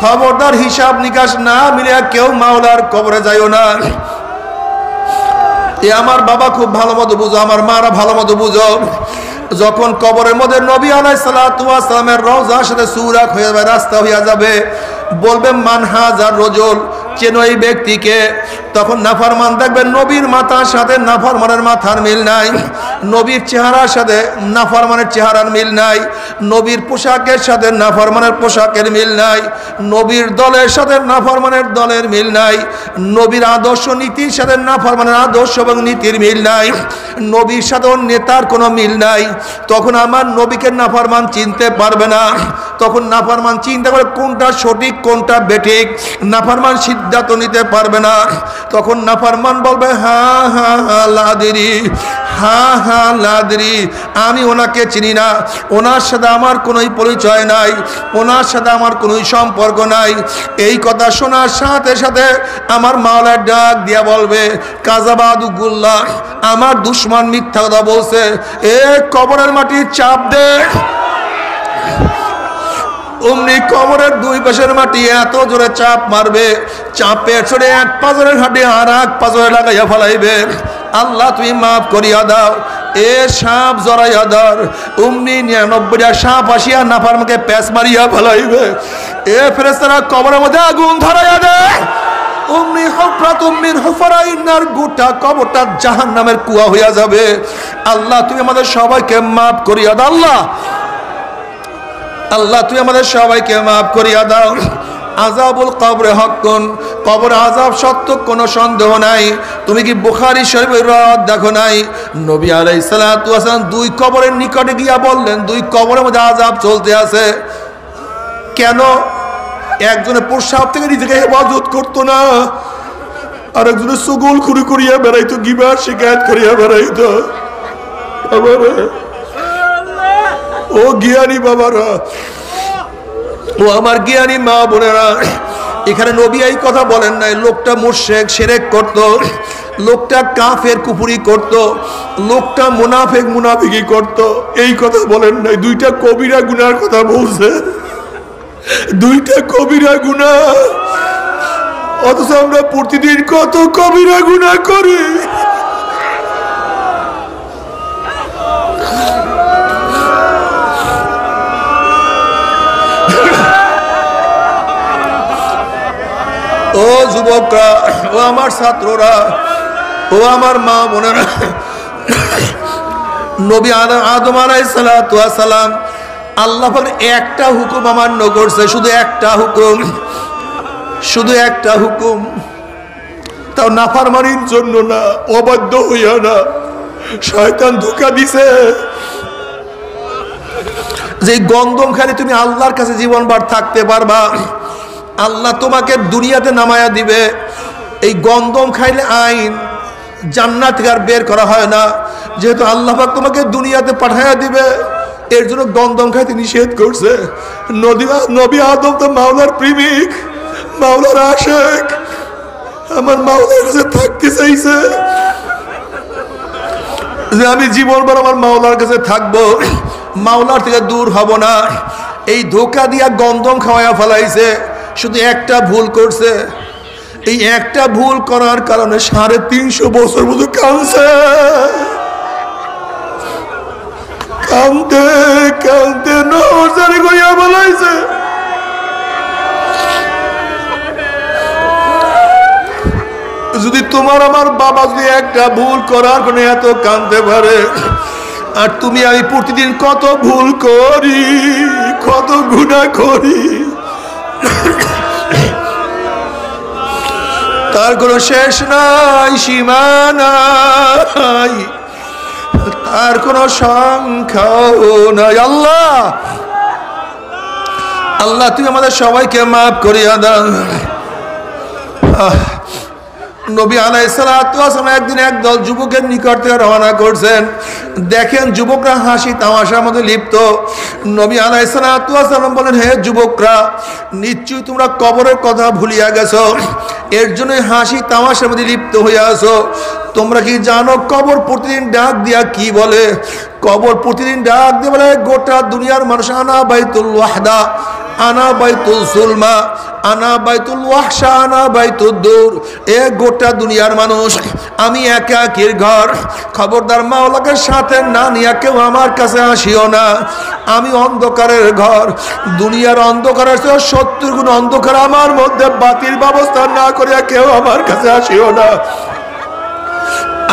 খবরদার হিসাব নিকাশ না মিলিয়া কেউ মাওলার কবরে যাইও না। এ আমার বাবা খুব ভালো মতো বুঝো, আমার মারা ভালো মতো বুঝো। যখন কবরের মধ্যে নবী আলাইহিস সালাতু ওয়াস সালামের রওজার সাথে সুরাক হয়ে যাবে, রাস্তা হইয়া যাবে, বলবে মান হাজার রজুল, চেনো এই ব্যক্তিকে। তখন নাফরমান দেখবেন নবীর মাথার সাথে নাফরমানের মাথার মিল নাই, নবীর চেহারার সাথে নাফরমানের চেহারার মিল নাই, নবীর পোশাকের সাথে নাফরমানের পোশাকের মিল নাই, নবীর দলের সাথে নাফরমানের দলের মিল নাই, নবীর আদর্শ নীতির সাথে নাফরমানের আদর্শ এবং নীতির মিল নাই, নবীর সাথে নেতার কোনো মিল নাই। তখন আমার নবীকে নাফরমান চিনতে পারবে না। তখন নাফরমান চিন্তা করে কোনটা সঠিক কোনটা বেঠিক, নাফরমান সিদ্ধান্ত নিতে পারবে না। তখন নাফরমান বলবে, হা হা হা লাদিরি, হা হা লাদিরি, আমি ওনাকে চিনি না, ওনার সাথে আমার কোনোই পরিচয় নাই, ওনার সাথে আমার কোনোই সম্পর্ক নাই। এই কথা শোনার সাথে সাথে আমার মাওলার ডাক দিয়া বলবে, কাযাবাদু গুল্লাহ, আমার দুশমন মিথ্যা কথা বলছে, এ কবরের মাটি চাপ দে। অমনি কবরের দুই পাশের মাটি এত জোরে চাপ মারবে, চাপে ছড়ে এক পাজরের হাঁটি আর এক পাজরে লাগাইয়া ফেলাইবে। আল্লাহ তুমি মাফ করিয়া দাও, এ সাপ জড়াইয়া ধর। অমনি 99টা সাপ আসিয়া নাফরমানকে প্যাঁচ মারিয়া ফেলাইবে। এ ফেরেশতারা কবরের মধ্যে আগুন ধরাইয়া দেয়। অমনি হুফরাত মিন হুফরাইনার, গোটা কবরটা জাহান্নামের কুয়া হইয়া যাবে। আল্লাহ তুমি আমাদের সবাইকে মাফ করিয়া দাও। আল্লাহ আল্লাহ তুমি আমাদের সবাইকে মাফ করিয়া দাও। আযাবুল কবরে হক্কুন, কবর আযাব সত্য, কোনো সন্দেহ নাই। তুমি কি বুখারী শরীফের রাত দেখো নাই? নবী আলাইহিস সালাতু ওয়াস সালাম দুই কবরের নিকটে গিয়া বললেন, দুই কবরের মধ্যে আযাব চলতে আছে। কেন? একজনে প্রস্রাব থেকে নিজেকে হেফাজত করতো না, আর একজনে সুগুল খুরি করিয়া বেড়াইতো, গিবত শিকায়ত করিয়া বেড়াইতো। ও জ্ঞানী বাবারা, ও আমার জ্ঞানী মা বোনেরা, এখানে নবী এই কথা বলেন নাই লোকটা মুশরিক শিরক করত, লোকটা কাফের কুফরি করত, লোকটা মুনাফিক মুনাফিকি করত, এই কথা বলেন নাই। দুইটা কবিরা গুনার কথা বলছে, দুইটা কবিরা গুনাহ। অথচ আমরা প্রতিদিন কত কবিরা গুনাহ করি। ও যুবকরা, ও আমার ছাত্ররা, ও আমার মা বোনেরা, নবী আদম আলাইহিস সালাতু ওয়াস সালাম আল্লাহ পাক একটা হুকুম অমান্য করছে, শুধু একটা হুকুম, শুধু একটা হুকুম, তাও নাফরমানির জন্য না, অবাধ্য হইয়া না। শয়তান ধোঁকা দিছে যে গন্ধম খালি তুমি আল্লাহর কাছে জীবনভর থাকতে পারবা। আল্লাহ তোমাকে দুনিয়াতে নামায়া দিবে। এই গন্ধম খাইলে আইন জান্নাত থেকে আর বের করা হয় না, যেহেতু আল্লাহ পাক তোমাকে দুনিয়াতে পাঠায়া দিবে, এর জন্য গন্ধম খাইতে নিষেধ করছে। নবী আদম তো মাওলার প্রেমিক, মাওলার আশিক, আমার মাওলার কাছে থাকতে চাইছে, যে আমি জীবনভর আমার মাওলার কাছে থাকবো, মাওলার থেকে দূর হব না। এই ধোকা দিয়া গন্ধম খাওয়াইয়া ফেলাইছে, শুধু একটা ভুল করছে। এই একটা ভুল করার কারণে 350 বছর মতো কাঁদছে, কাঁদতে কাঁদতে নজরে করিয়া ফেলাইছে। যদি তোমার আমার বাবা যদি একটা ভুল করার কারণে এত কাঁদতে পারে, আর তুমি আমি প্রতিদিন কত ভুল করি, কত গুনাহ করি, তার কোনো শেষ নাই, সীমা নাই, তার কোনো সংখ্যাও নাই। আল্লাহ আল্লাহ তুমি আমাদের সবাইকে মাফ করিয়া দাও। নবী আলাইহিস সালাতু ওয়াস সালাম একদিন একদল যুবকের নিকট থেকে রওনা করছেন। দেখেন যুবকরা হাসি তামাশার মধ্যে লিপ্ত। নবী আলাইহিস সালাতু ওয়াস সালাম বলেন, হে যুবকরা, নিশ্চয়ই তোমরা কবরের কথা ভুলিয়া গেছো, এর জন্যই হাসি তামাশার মধ্যে লিপ্ত হইয়া আছো। তোমরা কি জানো কবর প্রতিদিন ডাক দিয়া কি বলে? কবর প্রতিদিন ডাক দিয়ে বলে, গোটা দুনিয়ার মানুষ আনা বাইতুল ওয়াহদা, আনা বাইতুল সুলমা, আনা বাইতুল ওয়াহশা, আনা বাইতুল দূর। এ গোটা দুনিয়ার মানুষ, আমি একাকীর ঘর, খবরদার মাওলাকে সাথে না নিয়া কেউ আমার কাছে আসিও না। আমি অন্ধকারের ঘর, দুনিয়ার অন্ধকারের 70 গুণ অন্ধকার আমার মধ্যে বাতির ব্যবস্থা না করিয়া কেউ আমার কাছে আসিও না।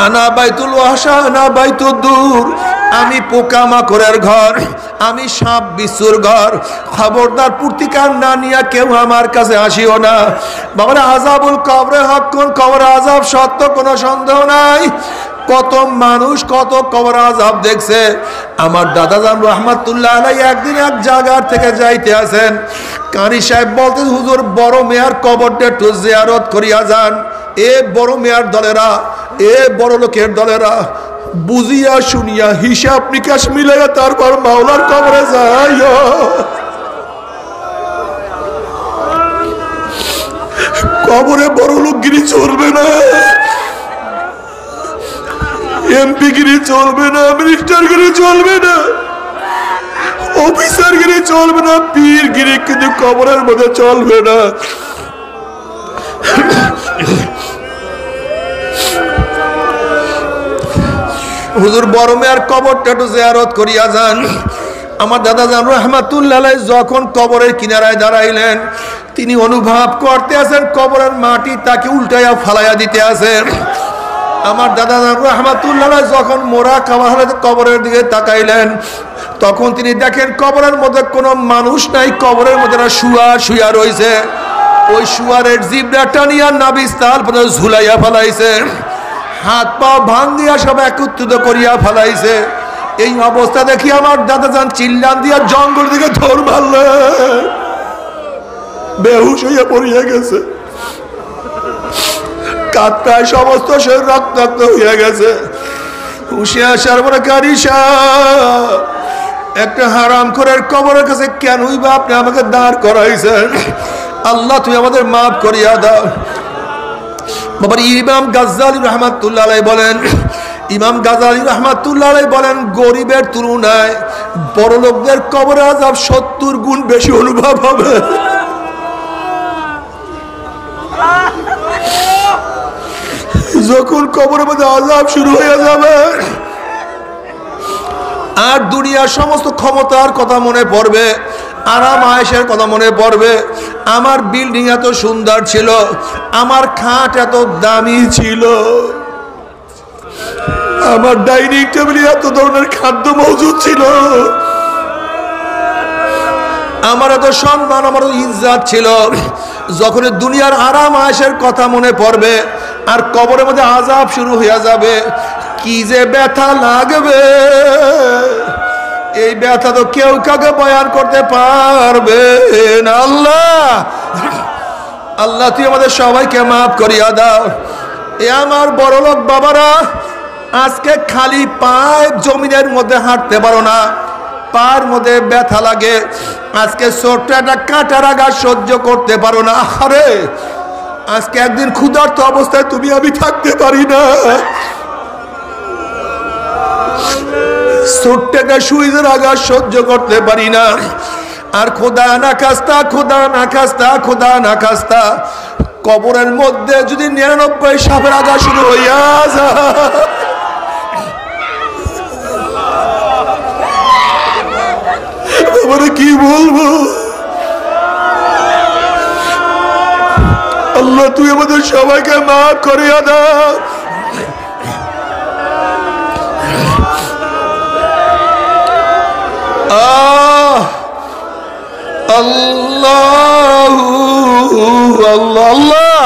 আনা বাইতুল ওয়াহশা, আনা বাইতুল দূর, আমি পোকামাকড়ের ঘর, আমি সাপ বিচ্ছুর ঘর, খবরদার প্রতিকার না নিয়া কেউ আমার কাছে আসিও না। বাবার আযাবুল কবরে হক্কুন, কবর আযাব সত্য, কোনো সন্দেহ নাই। কত মানুষ কত কবর আযাব দেখছে। আমার দাদাজান রহমাতুল্লাহ আলাইহি একদিন এক জায়গার থেকে যাইতে আছেন, কারি সাহেব বলতেন, হুজুর বড় মেয়ার কবরটা একটু জিয়ারত করিয়া যান। এ বড় মেয়ার দলেরা, এ বড় লোকের দলেরা বুঝিয়া শুনিয়া হিসাব নিকাশ মিলাইয়া তারপর মাওলার কবরে যায়। কবরে বড় লোকগিরি চলবে না, এমপি গিরি চলবে না, মিনিস্টার গিরি চলবে না, অফিসার গিরি চলবে না, পীর গিরি কিন্তু কবরের মধ্যে চলবে না। হুজুর বড় মেয়ার কবরটা একটু জিয়ারত করিয়া যান। আমার দাদা জান রহমাতুল্লাহ আলাইহি যখন কবরের কিনারায় দাঁড়াইলেন, তিনি অনুভব করতে আছেন কবরের মাটি তাকে উল্টাইয়া ফালাইয়া দিতে আছে। আমার দাদা জান রহমাতুল্লাহ আলাইহি যখন মোরা কবরের দিকে তাকাইলেন, তখন তিনি দেখেন কবরের মধ্যে কোনো মানুষ নাই, কবরের মধ্যে শুয়া শুয়া রয়েছে। ওই শুয়ারের জিবরা টানিয়া নাভিস্থল পর্যন্ত ঝুলাইয়া ফেলাইছে, হাত পা ভাঙ্গিয়া সব একত্রিত করিয়া ফেলাইছে। এই অবস্থা দেখি আমার দাদা যান চিল্লান দিয়া জঙ্গল দিকে ধর মারলেন, বেহুশ হইয়া পড়িয়া গেছে। কাতরায় সমস্ত শরীর রক্তাক্ত হইয়া গেছে। হুশে আসার পরে কারি সাহেব, একটা হারামখোরের কবরের কাছে কেনই বা আপনি আমাকে দাঁড় করাইছেন? আল্লাহ তুমি আমাদের মাফ করিয়া দাও। বাবার ইমাম গাজ্জালী রহমাতুল্লাহ আলাইহি বলেন, ইমাম গাজ্জালী রহমাতুল্লাহ আলাইহি বলেন, গরিবের তুলনায় বড় লোকদের কবরে আযাব 70 গুণ বেশি অনুভব হবে। যখন কবরের মধ্যে আযাব শুরু হয়ে যাবে, আর দুনিয়ার সমস্ত ক্ষমতার কথা মনে পড়বে, আরাম আয়েশের কথা মনে পড়বে। আমার বিল্ডিং এত সুন্দর ছিল, আমার খাট এত দামি ছিল, আমার ডাইনিং টেবিলে এত ধরনের খাদ্য মজুদ ছিল, আমার এত সম্মান, আমার ইজ্জত ছিল। যখন দুনিয়ার আরাম আয়েশের কথা মনে পড়বে আর কবরের মধ্যে আযাব শুরু হয়ে যাবে, কি যে ব্যথা লাগবে, এই ব্যথা তো কেউ কাউকে বয়ান করতে পারবে না। আল্লাহ আল্লাহ তুই আমাদের সবাইকে মাফ করিয়া দাও। এ আমার বড় লোক বাবারা, আজকে খালি পায়ে জমিনের মধ্যে হাঁটতে পারো না, পায়ের মধ্যে ব্যথা লাগে। আজকে ছোট্ট একটা কাঁটার আঘাত সহ্য করতে পারো না। আরে আজকে একদিন ক্ষুধার্ত অবস্থায় তুমি আমি থাকতে পারি না, ছোট্ট একটা সুইজের আঘাত সহ্য করতে পারি না, আর খোদা না খাস্তা, খোদা না খাস্তা, খোদা না খাস্তা কবরের মধ্যে যদি 99 সাপের আঘাত শুরু হইয়া যায়, তারপরে কি বলবো? আল্লাহ তুই আমাদের সবাইকে মাফ করিয়া দাও। আল্লাহ আল্লাহ আল্লাহ,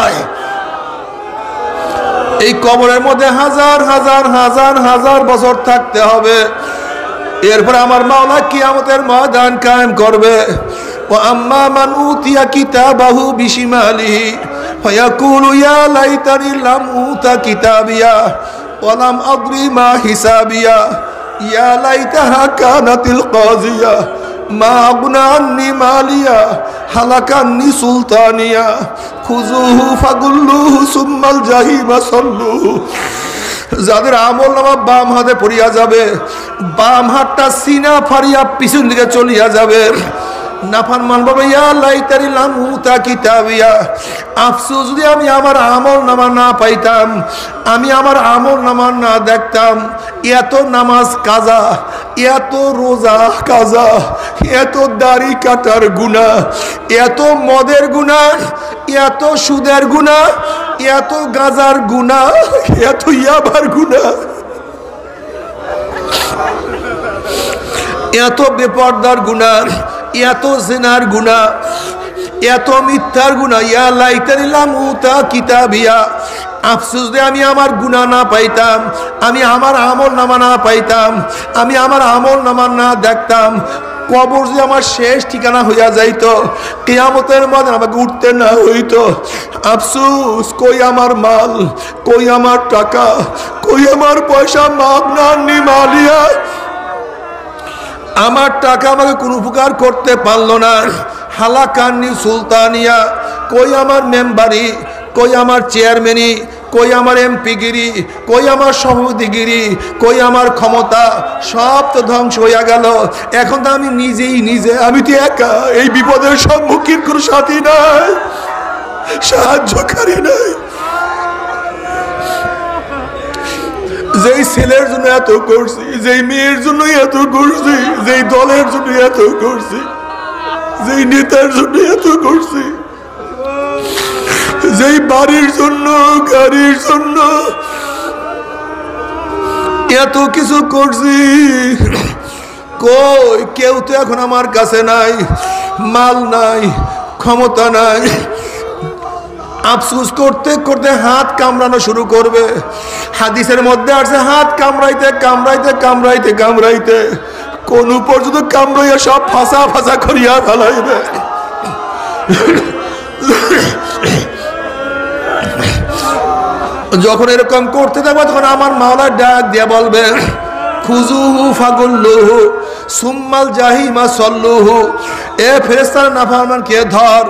এই কবরের মধ্যে হাজার হাজার হাজার হাজার বছর থাকতে হবে, এরপর আমার মাওলা কিয়ামতের ময়দান কায়েম করবে। ওয়া আম্মা মান উতিয়া কিতাবাহু বিশিমালিহি ফায়াকুলু ইয়া লাইতানি লাম উতা কিতাবিয়া ওয়া লাম আদরি মা হিসাবিয়া ইয়া লাইতাহা কানাতিল কাযিয়া মা আগনা আন্নি মালিয়া হালাকান্নি সুলতানিয়া খুযুহু ফাগুল্লুহু সুম্মাল জাহিমা সাল্লুহু। যাদের আমল নামা বাম হাতে পড়িয়া যাবে, বাম হাতটা সিনা ফাড়িয়া পিছন দিকে চলিয়া যাবে, নাফরমান বলবে ইয়া লাইতানি লাম উতা কিতাবিয়া, আফসোস যদি আমি আমার আমল নামা না পাইতাম, আমি আমার আমল নামা না দেখতাম, এত নামাজ কাজা, এত রোজা কাজা, এত দাড়ি কাটার গুনাহ, এত মদের গুনাহ, এত সুদের গুনাহ, এত গাজার গুনাহ, এত ইয়াবার গুনাহ, এত বেপরদার গুনাহ, এত জিনার গুনাহ, এত মিথ্যার গুনাহ। ইয়া লাইতানি লাম উতা কিতাবিয়া, আফসোস যে আমি আমার গুনাহ না পাইতাম, আমি আমার আমল নামা না পাইতাম, আমি আমার আমল নামা না দেখতাম, কবর যে আমার শেষ ঠিকানা হইয়া যাইতো, কিয়ামতের ময়দানে আমাকে উঠতে না হইতো। আফসোস, কই আমার মাল, কই আমার টাকা, কই আমার পয়সা, মাগনানি মালিয়া, আমার টাকা আমাকে কোনো উপকার করতে পারলো না। হালাকান্নি সুলতানিয়া, কই আমার মেম্বারি, কই আমার চেয়ারম্যানি, কই আমার এমপিগিরি, কই আমার সভাপতিগিরি, কই আমার ক্ষমতা, সব তো ধ্বংস হইয়া গেল। এখন তো আমি নিজে, আমি তো একা, এই বিপদের সম্মুখীন কোনো সাথী নাই, সাহায্যকারী নাই। যেই ছেলের জন্য এত করছি, যেই মেয়ের জন্য এত করছি, যেই দলের জন্য এত করছি, যেই নেতার জন্য এত করছি, যেই বাড়ির জন্য, গাড়ির জন্য এত কিছু করছি, কই কেউ তো এখন আমার কাছে নাই, মাল নাই, ক্ষমতা নাই। আফসোস করতে করতে হাত কামড়ানো শুরু করবে। হাদিসের মধ্যে আছে হাত কামড়াইতে কামড়াইতে কামড়াইতে কামড়াইতে কোন পর্যন্ত কামড়াইয়া সব ফাঁসা ফাঁসা করিয়া ফেলাইবে। যখন এরকম করতে থাকবে তখন আমার মাওলা ডাক দিয়ে বলবে খুযুহু ফাগুল্লুহু সুম্মাল জাহিমা সাল্লুহু, এ ফেরেশতার নাফরমানকে ধর,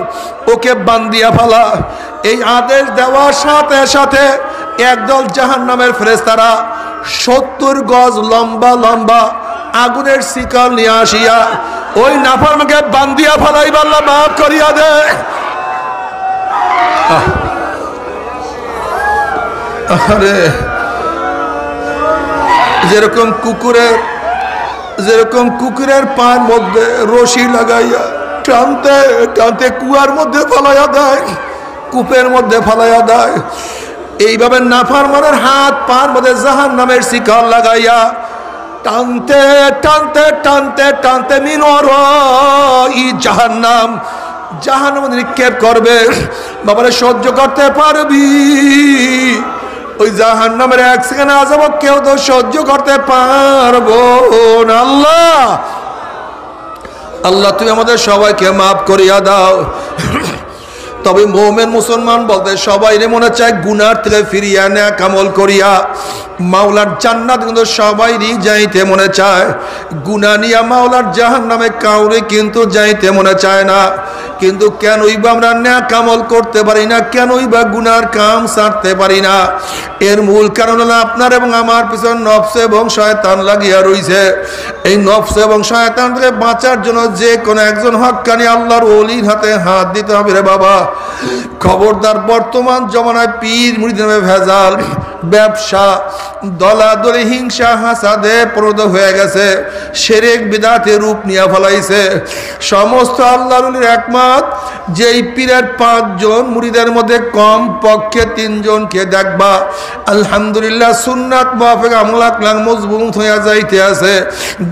ওকে বান্ধিয়া ফেলা। এই আদেশ দেওয়ার সাথে সাথে একদল জাহান্নামের ফেরেশতারা 70 গজ লম্বা লম্বা আগুনের শিকল নিয়ে আসিয়া ওই নাফরমানকে বান্ধিয়া ফেলাই, আল্লাহ মাফ করিয়া দে। আরে যেরকম কুকুরের পায়ের মধ্যে রশি লাগাইয়া টানতে টানতে কুয়ার মধ্যে ফালাইয়া দেয়, কূপের মধ্যে ফালাইয়া দেয়, এইভাবে নাফরমানের হাত পায়ের মধ্যে জাহান্নামের শিকল লাগাইয়া টানতে টানতে টানতে টানতে মিনরাই জাহান্নাম, জাহান্নামে নিক্ষেপ করবে। বাবারে সহ্য করতে পারবি? ওই জাহান্নামের এক সেকেন্ড আযাব কেউ তো সহ্য করতে পারবো না। আল্লাহ আল্লাহ তুমি আমাদের সবাইকে মাফ করিয়া দাও। তবে মুমিন মুসলমান বলতে সবাই মনে চায় গুনার থেকে ফিরিয়া নেক আমল করিয়া মাওলার জান্নাত কিন্তু সবাইরই যাইতে মনে চায়, গুনাহ নিয়া মাওলার জাহান্নামে কাউরে কিন্তু যাইতে মনে চায় না। কিন্তু কেনই বা আমরা নেক আমল করতে পারি না, কেনই বা গুনার কাম ছাড়তে পারি না? এর মূল কারণ হলো আপনার এবং আমার পিছনে নফস এবং শয়তান লাগিয়া রইছে। এই নফস এবং শয়তান থেকে বাঁচার জন্য যে কোনো একজন হক্কানি আল্লাহর ওলির হাতে হাত দিতে হবে রে বাবা। খবরদার, বর্তমান জমানায় পীর মুরিদ নামে ভেজাল, ব্যবসা, দলাদলি, হিংসা হাসাদে পরিণত হয়ে গেছে, শিরক বিদআতে রূপ নিয়ে ফেলাইছে। সমস্ত আল্লাহর ওলির একমাত্র যেই পীরের 5 জন মুরিদের মধ্যে কম পক্ষে 3 জনকে দেখবা আলহামদুলিল্লাহ সুন্নাত মুআফিক আমল আকলাক মজবুত হইয়া যাইতে আছে,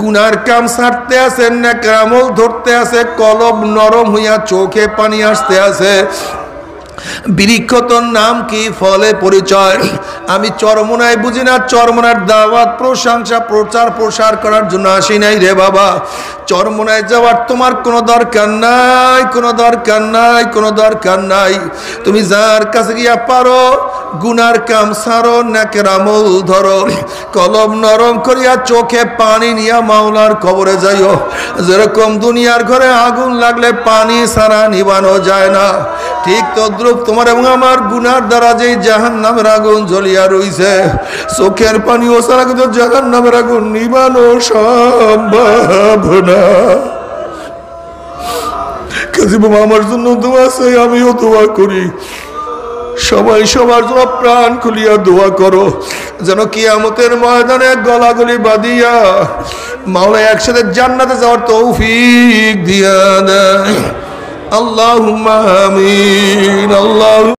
গুনার কাম ছাড়তে আছে, নেকের আমল ধরতে আছে, কলব নরম হইয়া চোখে পানি আসতে আছে। বৃক্ষতর নাম কি, ফলে পরিচয়। আমি চরমনায় বুঝি না, চরমনার দাওয়াত প্রশংসা প্রচার প্রসার করার জন্য আসি নাই রে বাবা। চরমনায় যাওয়ার তোমার কোনো দরকার নাই, কোনো দরকার নাই, কোনো দরকার নাই। তুমি যার কাছে গিয়া পারো গুনার কাম সারো, নেকের আমল ধরো, কলম নরম করিয়া চোখে পানি নিয়া মাওলার কবরে যাইও। যেরকম দুনিয়ার ঘরে আগুন লাগলে পানি ছাড়া নিবানো যায় না, ঠিক তদ্রুপ তোমার এবং আমার গুনার দ্বারা যেই জাহান্নামের আগুন জ্বলিয়া রইছে, চোখের পানি ও ছাড়া কিন্তু জাহান্নামের আগুন নিবানো সম্ভব না। কাজী বাবা আমার জন্য দোয়া চাই, আমিও দোয়া করি। সবাই সবার জন্য প্রাণ খুলিয়া দোয়া করো, যেন কিয়ামতের ময়দানে গলাগলি বাঁধিয়া মাওলা একসাথে জান্নাতে যাওয়ার তৌফিক দিয়া দেয়। আল্লাহুম্মা আমিন। আল্লাহ